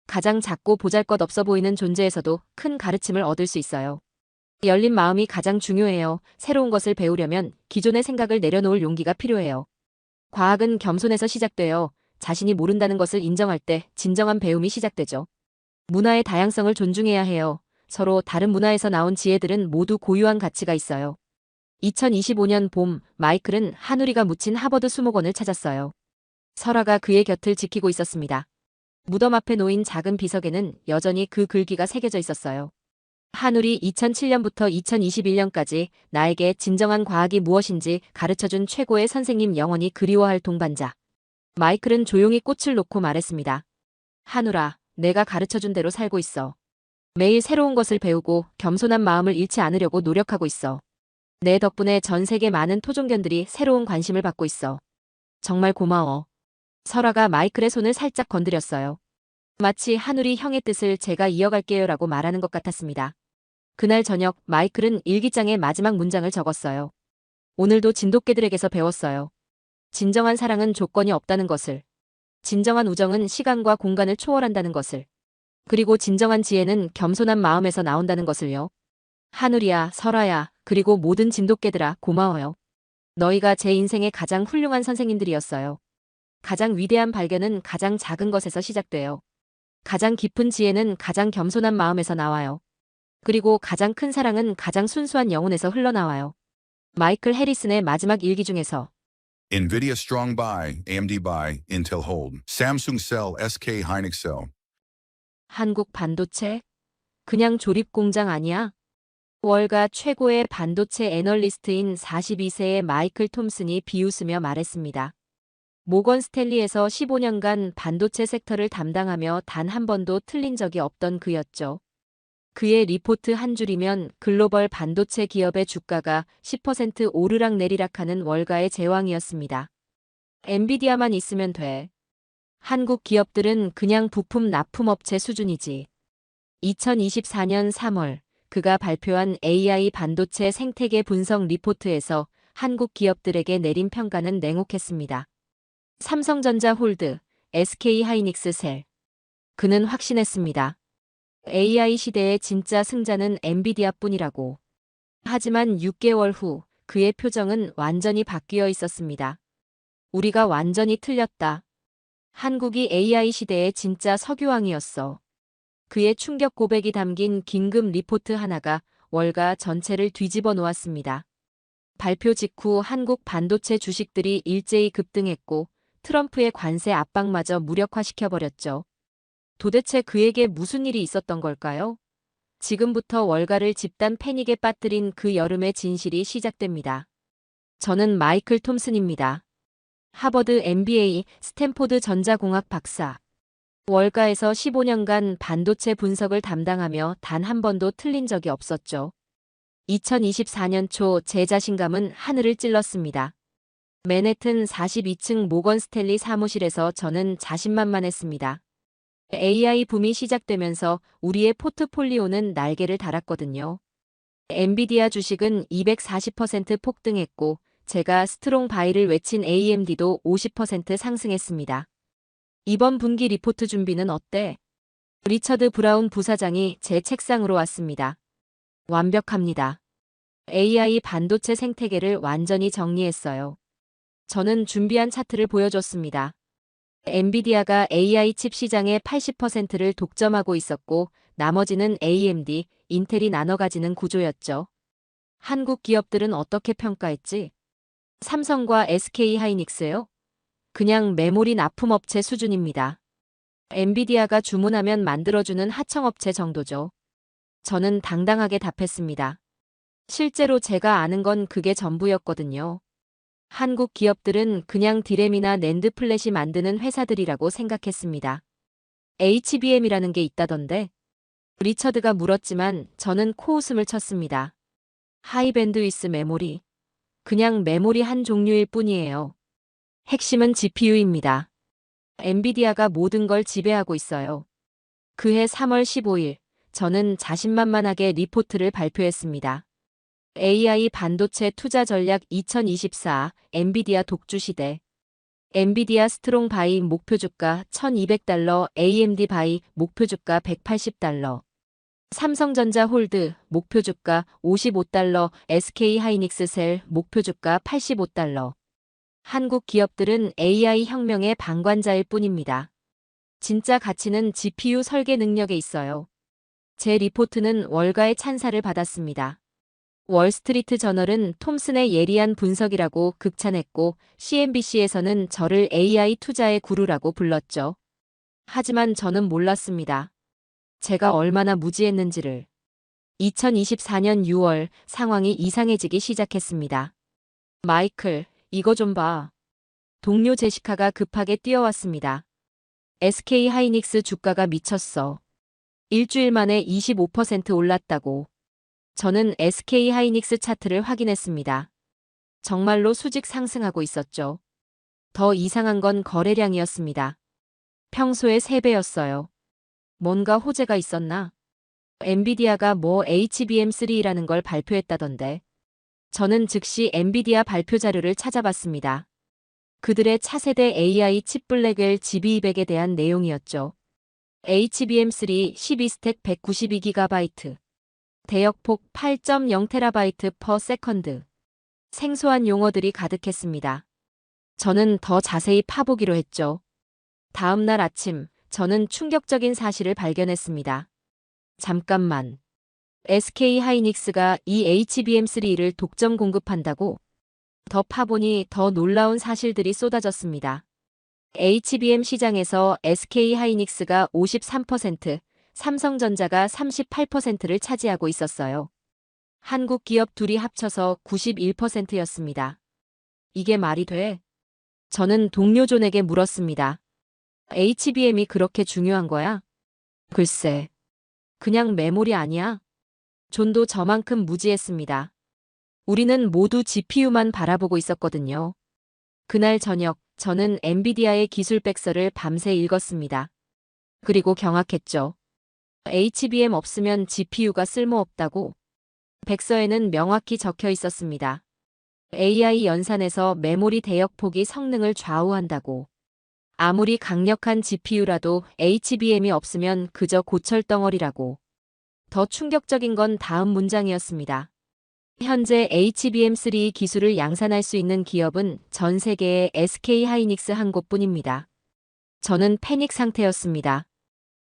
가장 작고 보잘것없어 보이는 존재에서도 큰 가르침을 얻을 수 있어요. 열린 마음이 가장 중요해요. 새로운 것을 배우려면 기존의 생각을 내려놓을 용기가 필요해요. 과학은 겸손에서 시작돼요. 자신이 모른다는 것을 인정할 때 진정한 배움이 시작되죠. 문화의 다양성을 존중해야 해요. 서로 다른 문화에서 나온 지혜들은 모두 고유한 가치가 있어요. 2025년 봄, 마이클은 한우리가 묻힌 하버드 수목원을 찾았어요. 설아가 그의 곁을 지키고 있었습니다. 무덤 앞에 놓인 작은 비석에는 여전히 그 글귀가 새겨져 있었어요. 한우리, 2007년부터 2021년까지 나에게 진정한 과학이 무엇인지 가르쳐준 최고의 선생님, 영원히 그리워할 동반자. 마이클은 조용히 꽃을 놓고 말했습니다. 한우라, 내가 가르쳐준 대로 살고 있어. 매일 새로운 것을 배우고 겸손한 마음을 잃지 않으려고 노력하고 있어. 내 덕분에 전 세계 많은 토종견들이 새로운 관심을 받고 있어. 정말 고마워. 설아가 마이클의 손을 살짝 건드렸어요. 마치 한우리 형의 뜻을 제가 이어갈게요라고 말하는 것 같았습니다. 그날 저녁 마이클은 일기장에 마지막 문장을 적었어요. 오늘도 진돗개들에게서 배웠어요. 진정한 사랑은 조건이 없다는 것을. 진정한 우정은 시간과 공간을 초월한다는 것을. 그리고 진정한 지혜는 겸손한 마음에서 나온다는 것을요. 한우리야, 설아야, 그리고 모든 진돗개들아, 고마워요. 너희가 제 인생의 가장 훌륭한 선생님들이었어요. 가장 위대한 발견은 가장 작은 것에서 시작돼요. 가장 깊은 지혜는 가장 겸손한 마음에서 나와요. 그리고 가장 큰 사랑은 가장 순수한 영혼에서 흘러나와요. 마이클 해리슨의 마지막 일기 중에서 NVIDIA strong buy, AMD buy, Intel hold, Samsung sell, SK Hynix sell. 한국 반도체? 그냥 조립 공장 아니야? 월가 최고의 반도체 애널리스트인 42세의 마이클 톰슨이 비웃으며 말했습니다. 모건 스탠리에서 15년간 반도체 섹터를 담당하며 단 한 번도 틀린 적이 없던 그였죠. 그의 리포트 한 줄이면 글로벌 반도체 기업의 주가가 10% 오르락내리락하는 월가의 제왕이었습니다. 엔비디아만 있으면 돼. 한국 기업들은 그냥 부품 납품업체 수준이지. 2024년 3월 그가 발표한 AI 반도체 생태계 분석 리포트에서 한국 기업들에게 내린 평가는 냉혹했습니다. 삼성전자 홀드, SK 하이닉스 셀. 그는 확신했습니다. AI 시대의 진짜 승자는 엔비디아뿐이라고. 하지만 6개월 후 그의 표정은 완전히 바뀌어 있었습니다. 우리가 완전히 틀렸다. 한국이 AI 시대의 진짜 석유왕이었어. 그의 충격 고백이 담긴 긴급 리포트 하나가 월가 전체를 뒤집어 놓았습니다. 발표 직후 한국 반도체 주식들이 일제히 급등했고 트럼프의 관세 압박마저 무력화시켜버렸죠. 도대체 그에게 무슨 일이 있었던 걸까요? 지금부터 월가를 집단 패닉에 빠뜨린 그 여름의 진실이 시작됩니다. 저는 마이클 톰슨입니다. 하버드 MBA, 스탠포드 전자공학 박사. 월가에서 15년간 반도체 분석을 담당하며 단 한 번도 틀린 적이 없었죠. 2024년 초 제 자신감은 하늘을 찔렀습니다. 맨해튼 42층 모건 스탠리 사무실에서 저는 자신만만했습니다. AI 붐이 시작되면서 우리의 포트폴리오는 날개를 달았거든요. 엔비디아 주식은 240% 폭등했고 제가 스트롱 바이를 외친 AMD도 50% 상승했습니다. 이번 분기 리포트 준비는 어때? 리처드 브라운 부사장이 제 책상으로 왔습니다. 완벽합니다. AI 반도체 생태계를 완전히 정리했어요. 저는 준비한 차트를 보여줬습니다. 엔비디아가 AI 칩 시장의 80%를 독점하고 있었고 나머지는 AMD, 인텔이 나눠 가지는 구조였죠. 한국 기업들은 어떻게 평가했지? 삼성과 SK 하이닉스요? 그냥 메모리 납품업체 수준입니다. 엔비디아가 주문하면 만들어주는 하청업체 정도죠. 저는 당당하게 답했습니다. 실제로 제가 아는 건 그게 전부였거든요. 한국 기업들은 그냥 디램이나 낸드 플랫이 만드는 회사들이라고 생각했습니다. HBM이라는 게 있다던데? 리처드가 물었지만 저는 코웃음을 쳤습니다. 하이밴드위스 메모리. 그냥 메모리 한 종류일 뿐이에요. 핵심은 GPU입니다. 엔비디아가 모든 걸 지배하고 있어요. 그해 3월 15일, 저는 자신만만하게 리포트를 발표했습니다. AI 반도체 투자 전략 2024 엔비디아 독주 시대. 엔비디아 스트롱 바이 목표 주가 $1,200, AMD 바이 목표 주가 $180. 삼성전자 홀드 목표 주가 $55, SK 하이닉스 셀 목표 주가 $85. 한국 기업들은 AI 혁명의 방관자일 뿐입니다. 진짜 가치는 GPU 설계 능력에 있어요. 제 리포트는 월가의 찬사를 받았습니다. 월스트리트 저널은 톰슨의 예리한 분석이라고 극찬했고 CNBC에서는 저를 AI 투자의 구루라고 불렀죠. 하지만 저는 몰랐습니다. 제가 얼마나 무지했는지를. 2024년 6월 상황이 이상해지기 시작했습니다. 마이클, 이거 좀 봐. 동료 제시카가 급하게 뛰어왔습니다. SK 하이닉스 주가가 미쳤어. 일주일 만에 25% 올랐다고. 저는 SK 하이닉스 차트를 확인했습니다. 정말로 수직 상승하고 있었죠. 더 이상한 건 거래량이었습니다. 평소의 3배였어요. 뭔가 호재가 있었나? 엔비디아가 뭐 HBM3라는 걸 발표했다던데. 저는 즉시 엔비디아 발표 자료를 찾아봤습니다. 그들의 차세대 AI 칩 블랙웰 GB200에 대한 내용이었죠. HBM3 12스택 192GB. 대역폭 8.0TB/s. 생소한 용어들이 가득했습니다. 저는 더 자세히 파보기로 했죠. 다음 날 아침, 저는 충격적인 사실을 발견했습니다. 잠깐만. SK 하이닉스가 이 HBM3를 독점 공급한다고? 더 파보니 더 놀라운 사실들이 쏟아졌습니다. HBM 시장에서 SK 하이닉스가 53%, 삼성전자가 38%를 차지하고 있었어요. 한국 기업 둘이 합쳐서 91%였습니다. 이게 말이 돼? 저는 동료 존에게 물었습니다. HBM이 그렇게 중요한 거야? 글쎄. 그냥 메모리 아니야? 존도 저만큼 무지했습니다. 우리는 모두 GPU만 바라보고 있었거든요. 그날 저녁, 저는 엔비디아의 기술 백서를 밤새 읽었습니다. 그리고 경악했죠. HBM 없으면 GPU가 쓸모없다고. 백서에는 명확히 적혀 있었습니다. AI 연산에서 메모리 대역폭이 성능을 좌우한다고. 아무리 강력한 GPU라도 HBM이 없으면 그저 고철덩어리라고. 더 충격적인 건 다음 문장이었습니다. 현재 HBM3 기술을 양산할 수 있는 기업은 전 세계의 SK 하이닉스 한 곳뿐입니다. 저는 패닉 상태였습니다.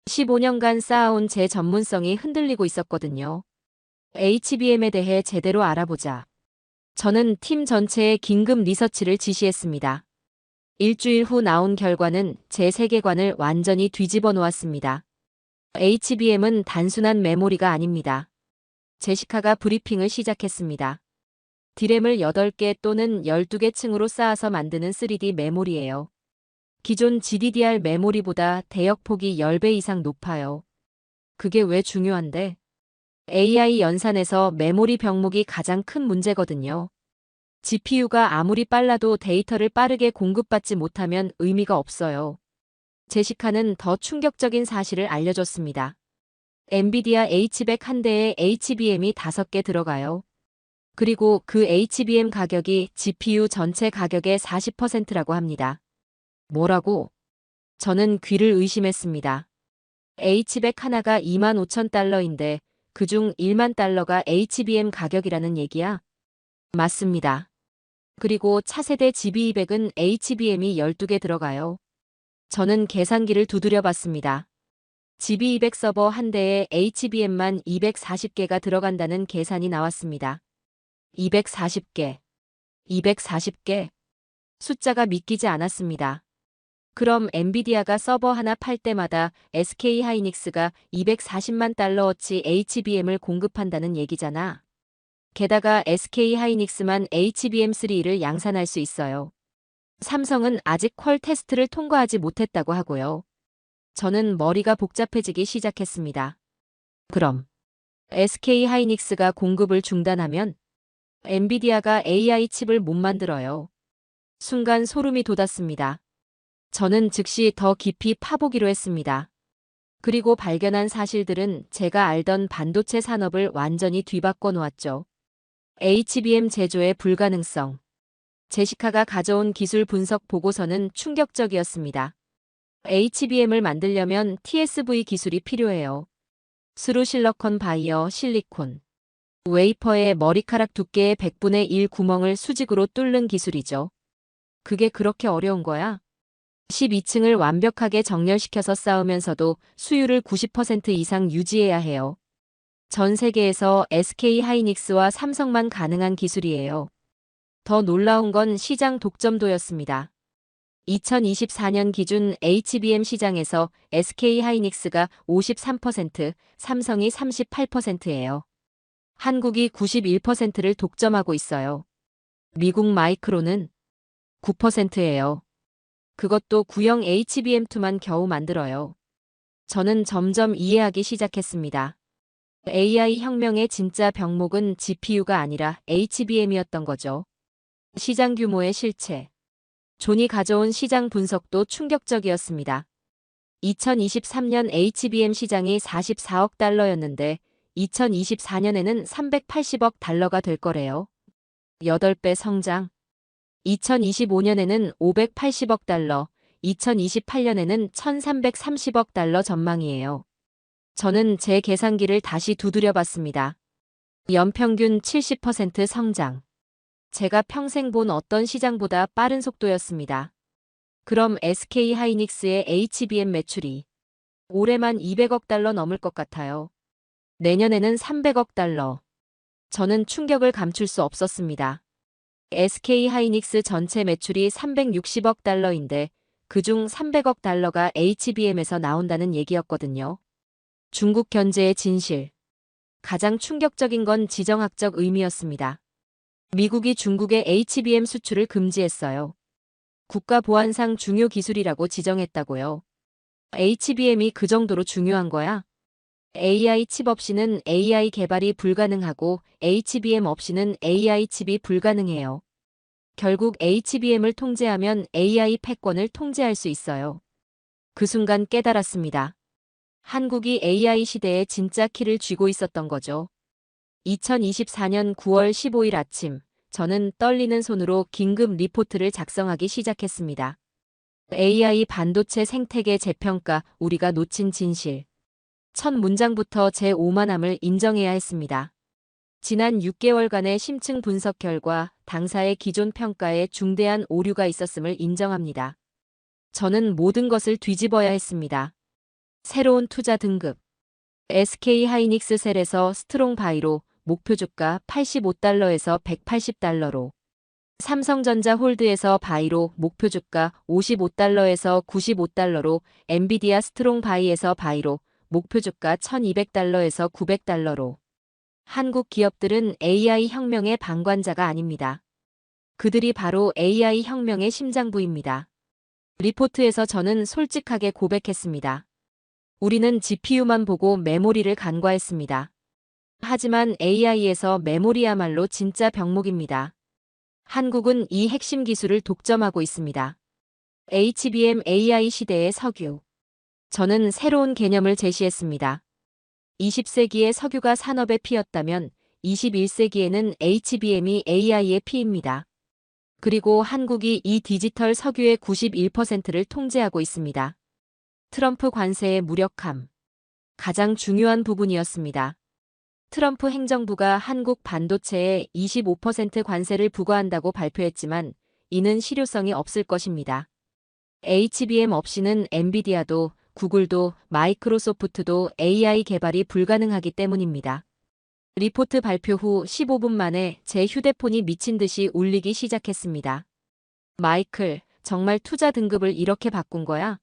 15년간 쌓아온 제 전문성이 흔들리고 있었거든요. HBM에 대해 제대로 알아보자. 저는 팀 전체에 긴급 리서치를 지시했습니다. 일주일 후 나온 결과는 제 세계관을 완전히 뒤집어 놓았습니다. HBM은 단순한 메모리가 아닙니다. 제시카가 브리핑을 시작했습니다. 디램을 8개 또는 12개 층으로 쌓아서 만드는 3D 메모리예요. 기존 GDDR 메모리보다 대역폭이 10배 이상 높아요. 그게 왜 중요한데? AI 연산에서 메모리 병목이 가장 큰 문제거든요. GPU가 아무리 빨라도 데이터를 빠르게 공급받지 못하면 의미가 없어요. 제시카는 더 충격적인 사실을 알려줬습니다. 엔비디아 H100 한 대에 HBM이 5개 들어가요. 그리고 그 HBM 가격이 GPU 전체 가격의 40%라고 합니다. 뭐라고? 저는 귀를 의심했습니다. H100 하나가 25,000달러인데 그중 1만 달러가 HBM 가격이라는 얘기야? 맞습니다. 그리고 차세대 GB200은 HBM이 12개 들어가요. 저는 계산기를 두드려 봤습니다. GB200 서버 한 대에 HBM만 240개가 들어간다는 계산이 나왔습니다. 240개. 240개. 숫자가 믿기지 않았습니다. 그럼 엔비디아가 서버 하나 팔 때마다 SK 하이닉스가 240만 달러어치 HBM을 공급한다는 얘기잖아. 게다가 SK 하이닉스만 HBM3를 양산할 수 있어요. 삼성은 아직 퀄 테스트를 통과하지 못했다고 하고요. 저는 머리가 복잡해지기 시작했습니다. 그럼 SK 하이닉스가 공급을 중단하면 엔비디아가 AI 칩을 못 만들어요. 순간 소름이 돋았습니다. 저는 즉시 더 깊이 파보기로 했습니다. 그리고 발견한 사실들은 제가 알던 반도체 산업을 완전히 뒤바꿔 놓았죠. HBM 제조의 불가능성. 제시카가 가져온 기술 분석 보고서는 충격적이었습니다. HBM을 만들려면 TSV 기술이 필요해요. 스루실리콘 바이어 실리콘. 웨이퍼의 머리카락 두께의 100분의 1 구멍을 수직으로 뚫는 기술이죠. 그게 그렇게 어려운 거야? 12층을 완벽하게 정렬시켜서 쌓으면서도 수율을 90% 이상 유지해야 해요. 전 세계에서 SK 하이닉스와 삼성만 가능한 기술이에요. 더 놀라운 건 시장 독점도였습니다. 2024년 기준 HBM 시장에서 SK 하이닉스가 53%, 삼성이 38%예요. 한국이 91%를 독점하고 있어요. 미국 마이크론은 9%예요. 그것도 구형 HBM2만 겨우 만들어요. 저는 점점 이해하기 시작했습니다. AI 혁명의 진짜 병목은 GPU가 아니라 HBM이었던 거죠. 시장 규모의 실체. 존이 가져온 시장 분석도 충격적이었습니다. 2023년 HBM 시장이 44억 달러였는데 2024년에는 380억 달러가 될 거래요. 8배 성장. 2025년에는 580억 달러, 2028년에는 1330억 달러 전망이에요. 저는 제 계산기를 다시 두드려 봤습니다. 연평균 70% 성장. 제가 평생 본 어떤 시장보다 빠른 속도였습니다. 그럼 SK 하이닉스의 HBM 매출이 올해만 200억 달러 넘을 것 같아요. 내년에는 300억 달러. 저는 충격을 감출 수 없었습니다. SK 하이닉스 전체 매출이 360억 달러인데 그중 300억 달러가 HBM에서 나온다는 얘기였거든요. 중국 견제의 진실. 가장 충격적인 건 지정학적 의미였습니다. 미국이 중국의 HBM 수출을 금지했어요. 국가보안상 중요 기술이라고 지정했다고요. HBM이 그 정도로 중요한 거야? AI 칩 없이는 AI 개발이 불가능하고 HBM 없이는 AI 칩이 불가능해요. 결국 HBM을 통제하면 AI 패권을 통제할 수 있어요. 그 순간 깨달았습니다. 한국이 AI 시대의 진짜 키를 쥐고 있었던 거죠. 2024년 9월 15일 아침, 저는 떨리는 손으로 긴급 리포트를 작성하기 시작했습니다. AI 반도체 생태계 재평가, 우리가 놓친 진실. 첫 문장부터 제 오만함을 인정해야 했습니다. 지난 6개월간의 심층 분석 결과 당사의 기존 평가에 중대한 오류가 있었음을 인정합니다. 저는 모든 것을 뒤집어야 했습니다. 새로운 투자 등급. SK 하이닉스 셀에서 스트롱 바이로 목표 주가 85달러에서 180달러로. 삼성전자 홀드에서 바이로 목표 주가 55달러에서 95달러로. 엔비디아 스트롱 바이에서 바이로 목표 주가 1200달러에서 900달러로. 한국 기업들은 AI 혁명의 방관자가 아닙니다. 그들이 바로 AI 혁명의 심장부입니다. 리포트에서 저는 솔직하게 고백했습니다. 우리는 GPU만 보고 메모리를 간과했습니다. 하지만 AI에서 메모리야말로 진짜 병목입니다. 한국은 이 핵심 기술을 독점하고 있습니다. HBM AI 시대의 석유. 저는 새로운 개념을 제시했습니다. 20세기에 석유가 산업의 피였다면 21세기에는 HBM이 AI의 피입니다. 그리고 한국이 이 디지털 석유의 91%를 통제하고 있습니다. 트럼프 관세의 무력함. 가장 중요한 부분이었습니다. 트럼프 행정부가 한국 반도체에 25% 관세를 부과한다고 발표했지만 이는 실효성이 없을 것입니다. HBM 없이는 엔비디아도 구글도 마이크로소프트도 AI 개발이 불가능하기 때문입니다. 리포트 발표 후 15분 만에 제 휴대폰이 미친 듯이 울리기 시작했습니다. 마이클, 정말 투자 등급을 이렇게 바꾼 거야?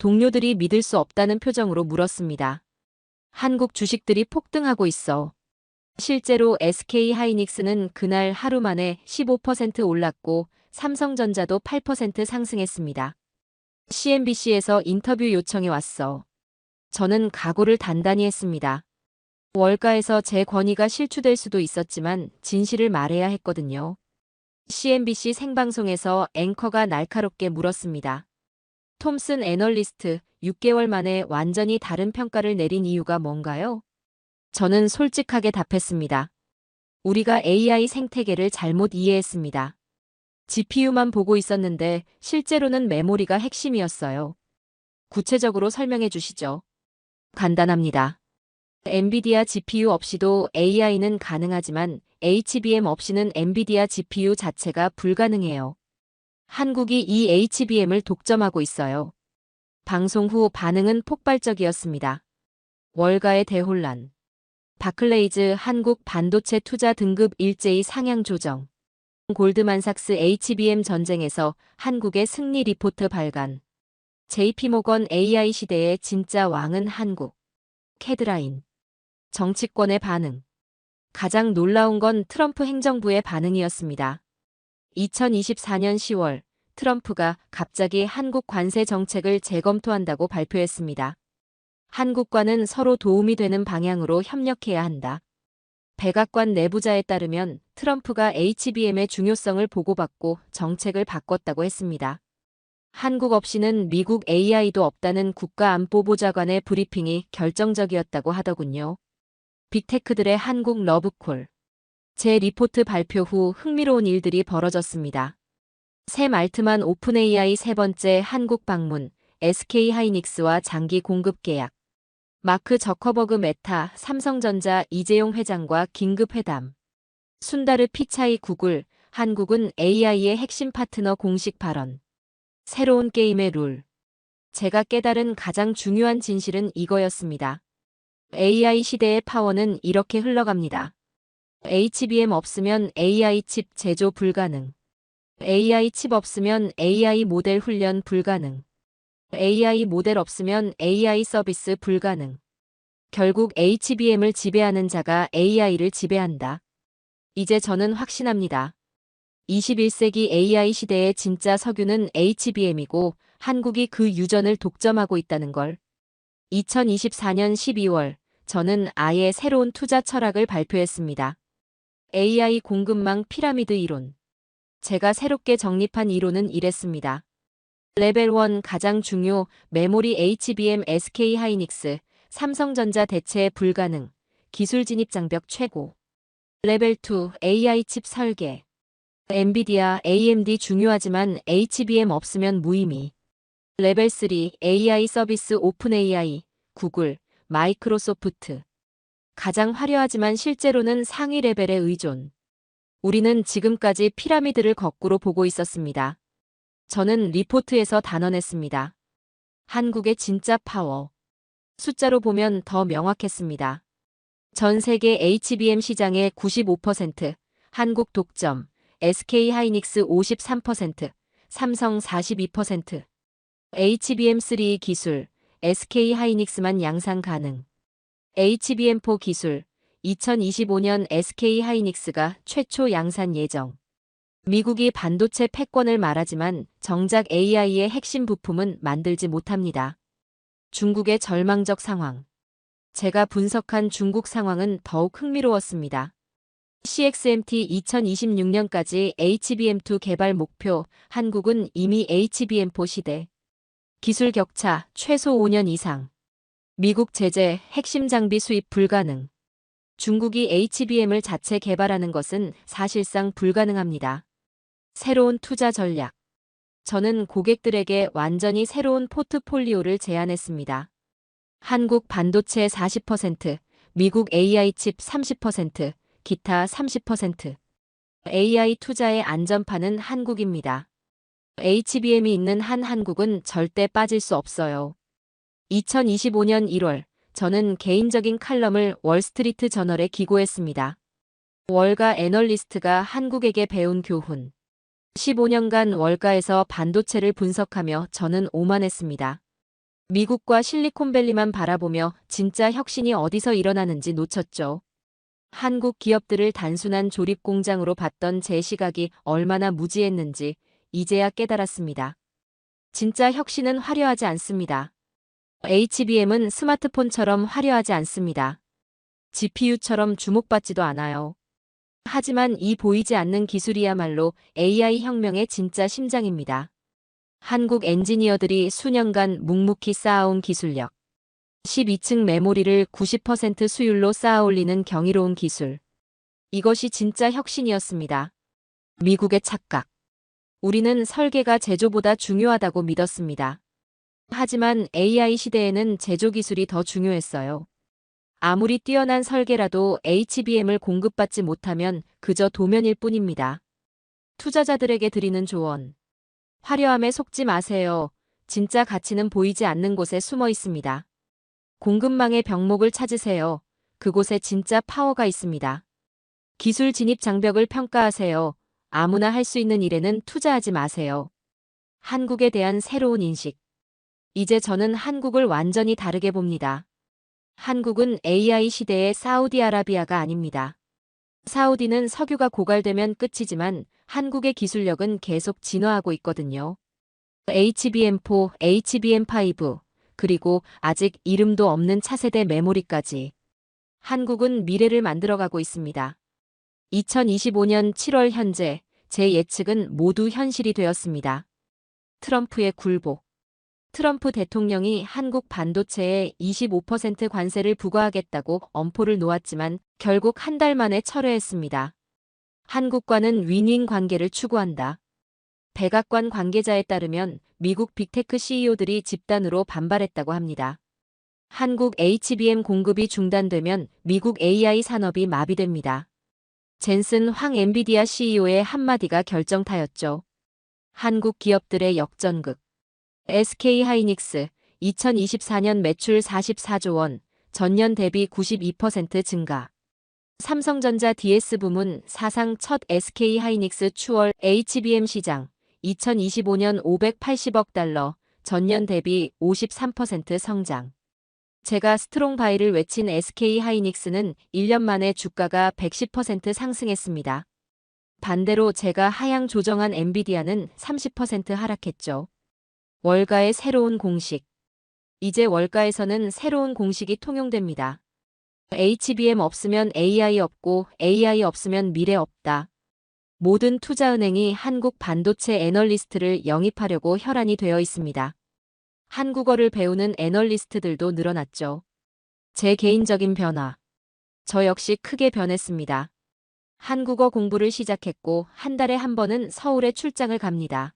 동료들이 믿을 수 없다는 표정으로 물었습니다. 한국 주식들이 폭등하고 있어. 실제로 SK 하이닉스는 그날 하루 만에 15% 올랐고 삼성전자도 8% 상승했습니다. CNBC에서 인터뷰 요청이 왔어. 저는 각오를 단단히 했습니다. 월가에서 제 권위가 실추될 수도 있었지만 진실을 말해야 했거든요. CNBC 생방송에서 앵커가 날카롭게 물었습니다. 톰슨 애널리스트, 6개월 만에 완전히 다른 평가를 내린 이유가 뭔가요? 저는 솔직하게 답했습니다. 우리가 AI 생태계를 잘못 이해했습니다. GPU만 보고 있었는데 실제로는 메모리가 핵심이었어요. 구체적으로 설명해 주시죠. 간단합니다. 엔비디아 GPU 없이도 AI는 가능하지만 HBM 없이는 엔비디아 GPU 자체가 불가능해요. 한국이 이 HBM을 독점하고 있어요. 방송 후 반응은 폭발적이었습니다. 월가의 대혼란. 바클레이즈 한국 반도체 투자 등급 일제히 상향 조정. 골드만삭스 HBM 전쟁에서 한국의 승리 리포트 발간. JP모건 AI 시대의 진짜 왕은 한국. 헤드라인. 정치권의 반응. 가장 놀라운 건 트럼프 행정부의 반응이었습니다. 2024년 10월 트럼프가 갑자기 한국 관세 정책을 재검토한다고 발표했습니다. 한국과는 서로 도움이 되는 방향으로 협력해야 한다. 백악관 내부자에 따르면 트럼프가 HBM의 중요성을 보고받고 정책을 바꿨다고 했습니다. 한국 없이는 미국 AI도 없다는 국가안보보좌관의 브리핑이 결정적이었다고 하더군요. 빅테크들의 한국 러브콜. 제 리포트 발표 후 흥미로운 일들이 벌어졌습니다. 샘 알트만 오픈 AI 세 번째 한국 방문, SK 하이닉스와 장기 공급 계약. 마크 저커버그 메타, 삼성전자 이재용 회장과 긴급 회담. 순다르 피차이 구글, 한국은 AI의 핵심 파트너 공식 발언. 새로운 게임의 룰. 제가 깨달은 가장 중요한 진실은 이거였습니다. AI 시대의 파워는 이렇게 흘러갑니다. HBM 없으면 AI 칩 제조 불가능. AI 칩 없으면 AI 모델 훈련 불가능. AI 모델 없으면 AI 서비스 불가능. 결국 HBM을 지배하는 자가 AI를 지배한다. 이제 저는 확신합니다. 21세기 AI 시대의 진짜 석유는 HBM이고 한국이 그 유전을 독점하고 있다는 걸. 2024년 12월 저는 아예 새로운 투자 철학을 발표했습니다. AI 공급망 피라미드 이론. 제가 새롭게 정립한 이론은 이랬습니다. 레벨 1 가장 중요 메모리 HBM SK 하이닉스, 삼성전자 대체 불가능, 기술 진입 장벽 최고. 레벨 2 AI 칩 설계. 엔비디아, AMD 중요하지만 HBM 없으면 무의미. 레벨 3 AI 서비스 오픈 AI, 구글, 마이크로소프트. 가장 화려하지만 실제로는 상위 레벨의 의존. 우리는 지금까지 피라미드를 거꾸로 보고 있었습니다. 저는 리포트에서 단언했습니다. 한국의 진짜 파워. 숫자로 보면 더 명확했습니다. 전 세계 HBM 시장의 95%, 한국 독점, SK 하이닉스 53%, 삼성 42%. HBM3 기술, SK 하이닉스만 양산 가능. HBM4 기술, 2025년 SK 하이닉스가 최초 양산 예정. 미국이 반도체 패권을 말하지만 정작 AI의 핵심 부품은 만들지 못합니다. 중국의 절망적 상황. 제가 분석한 중국 상황은 더욱 흥미로웠습니다. CXMT 2026년까지 HBM2 개발 목표, 한국은 이미 HBM4 시대. 기술 격차 최소 5년 이상. 미국 제재, 핵심 장비 수입 불가능. 중국이 HBM을 자체 개발하는 것은 사실상 불가능합니다. 새로운 투자 전략. 저는 고객들에게 완전히 새로운 포트폴리오를 제안했습니다. 한국 반도체 40%, 미국 AI 칩 30%, 기타 30%. AI 투자의 안전판은 한국입니다. HBM이 있는 한 한국은 절대 빠질 수 없어요. 2025년 1월, 저는 개인적인 칼럼을 월스트리트 저널에 기고했습니다. 월가 애널리스트가 한국에게 배운 교훈. 15년간 월가에서 반도체를 분석하며 저는 오만했습니다. 미국과 실리콘밸리만 바라보며 진짜 혁신이 어디서 일어나는지 놓쳤죠. 한국 기업들을 단순한 조립 공장으로 봤던 제 시각이 얼마나 무지했는지 이제야 깨달았습니다. 진짜 혁신은 화려하지 않습니다. HBM은 스마트폰처럼 화려하지 않습니다. GPU처럼 주목받지도 않아요. 하지만 이 보이지 않는 기술이야말로 AI 혁명의 진짜 심장입니다. 한국 엔지니어들이 수년간 묵묵히 쌓아온 기술력. 12층 메모리를 90% 수율로 쌓아올리는 경이로운 기술. 이것이 진짜 혁신이었습니다. 미국의 착각. 우리는 설계가 제조보다 중요하다고 믿었습니다. 하지만 AI 시대에는 제조 기술이 더 중요했어요. 아무리 뛰어난 설계라도 HBM을 공급받지 못하면 그저 도면일 뿐입니다. 투자자들에게 드리는 조언. 화려함에 속지 마세요. 진짜 가치는 보이지 않는 곳에 숨어 있습니다. 공급망의 병목을 찾으세요. 그곳에 진짜 파워가 있습니다. 기술 진입 장벽을 평가하세요. 아무나 할 수 있는 일에는 투자하지 마세요. 한국에 대한 새로운 인식. 이제 저는 한국을 완전히 다르게 봅니다. 한국은 AI 시대의 사우디아라비아가 아닙니다. 사우디는 석유가 고갈되면 끝이지만 한국의 기술력은 계속 진화하고 있거든요. HBM4, HBM5, 그리고 아직 이름도 없는 차세대 메모리까지. 한국은 미래를 만들어가고 있습니다. 2025년 7월 현재 제 예측은 모두 현실이 되었습니다. 트럼프의 굴복. 트럼프 대통령이 한국 반도체에 25% 관세를 부과하겠다고 엄포를 놓았지만 결국 한 달 만에 철회했습니다. 한국과는 윈윈 관계를 추구한다. 백악관 관계자에 따르면 미국 빅테크 CEO들이 집단으로 반발했다고 합니다. 한국 HBM 공급이 중단되면 미국 AI 산업이 마비됩니다. 젠슨 황 엔비디아 CEO의 한마디가 결정타였죠. 한국 기업들의 역전극. SK하이닉스 2024년 매출 44조 원, 전년 대비 92% 증가. 삼성전자 DS 부문 사상 첫 SK하이닉스 추월 HBM 시장 2025년 580억 달러, 전년 대비 53% 성장. 제가 스트롱 바이를 외친 SK하이닉스는 1년 만에 주가가 110% 상승했습니다. 반대로 제가 하향 조정한 엔비디아는 30% 하락했죠. 월가의 새로운 공식. 이제 월가에서는 새로운 공식이 통용됩니다. HBM 없으면 AI 없고 AI 없으면 미래 없다. 모든 투자은행이 한국 반도체 애널리스트를 영입하려고 혈안이 되어 있습니다. 한국어를 배우는 애널리스트들도 늘어났죠. 제 개인적인 변화. 저 역시 크게 변했습니다. 한국어 공부를 시작했고 한 달에 한 번은 서울에 출장을 갑니다.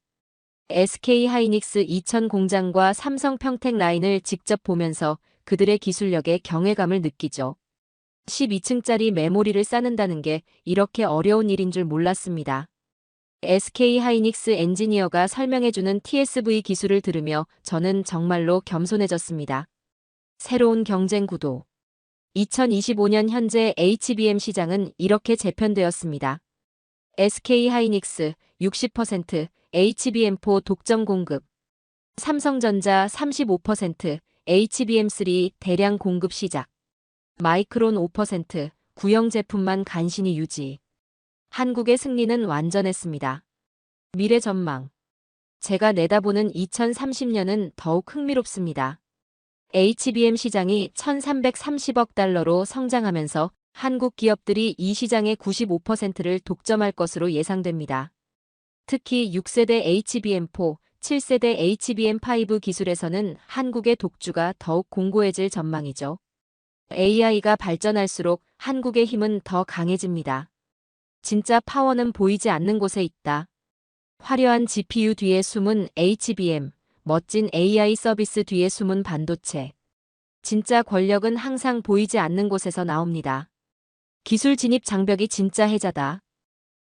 SK하이닉스 이천 공장과 삼성 평택 라인을 직접 보면서 그들의 기술력에 경외감을 느끼죠. 12층짜리 메모리를 쌓는다는 게 이렇게 어려운 일인 줄 몰랐습니다. SK하이닉스 엔지니어가 설명해주는 TSV 기술을 들으며 저는 정말로 겸손해졌습니다. 새로운 경쟁 구도. 2025년 현재 HBM 시장은 이렇게 재편되었습니다. SK하이닉스 60%, HBM4 독점 공급. 삼성전자 35%, HBM3 대량 공급 시작. 마이크론 5%, 구형 제품만 간신히 유지. 한국의 승리는 완전했습니다. 미래 전망. 제가 내다보는 2030년은 더욱 흥미롭습니다. HBM 시장이 1,330억 달러로 성장하면서 한국 기업들이 이 시장의 95%를 독점할 것으로 예상됩니다. 특히 6세대 HBM4, 7세대 HBM5 기술에서는 한국의 독주가 더욱 공고해질 전망이죠. AI가 발전할수록 한국의 힘은 더 강해집니다. 진짜 파워는 보이지 않는 곳에 있다. 화려한 GPU 뒤에 숨은 HBM, 멋진 AI 서비스 뒤에 숨은 반도체. 진짜 권력은 항상 보이지 않는 곳에서 나옵니다. 기술 진입 장벽이 진짜 해자다.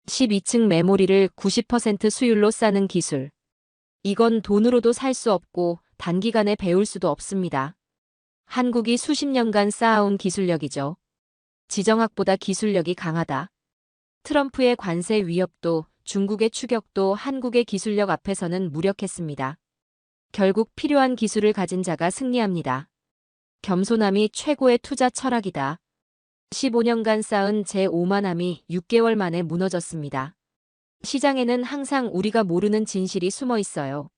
12층 메모리를 90% 수율로 쌓는 기술. 이건 돈으로도 살 수 없고 단기간에 배울 수도 없습니다. 한국이 수십 년간 쌓아온 기술력이죠. 지정학보다 기술력이 강하다. 트럼프의 관세 위협도 중국의 추격도 한국의 기술력 앞에서는 무력했습니다. 결국 필요한 기술을 가진 자가 승리합니다. 겸손함이 최고의 투자 철학이다. 15년간 쌓은 제 오만함이 6개월 만에 무너졌습니다. 시장에는 항상 우리가 모르는 진실이 숨어 있어요.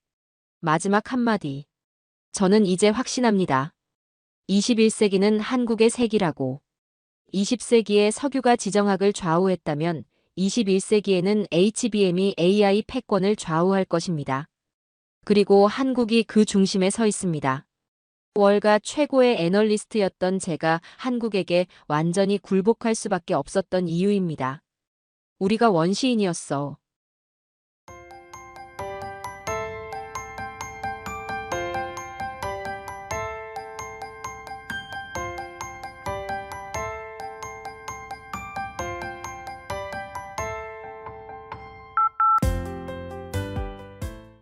마지막 한마디. 저는 이제 확신합니다. 21세기는 한국의 세기라고. 20세기에 석유가 지정학을 좌우했다면 21세기에는 HBM이 AI 패권을 좌우할 것입니다. 그리고 한국이 그 중심에 서 있습니다. 월가 최고의 애널리스트였던 제가 한국에게 완전히 굴복할 수밖에 없었던 이유입니다. 우리가 원시인이었어.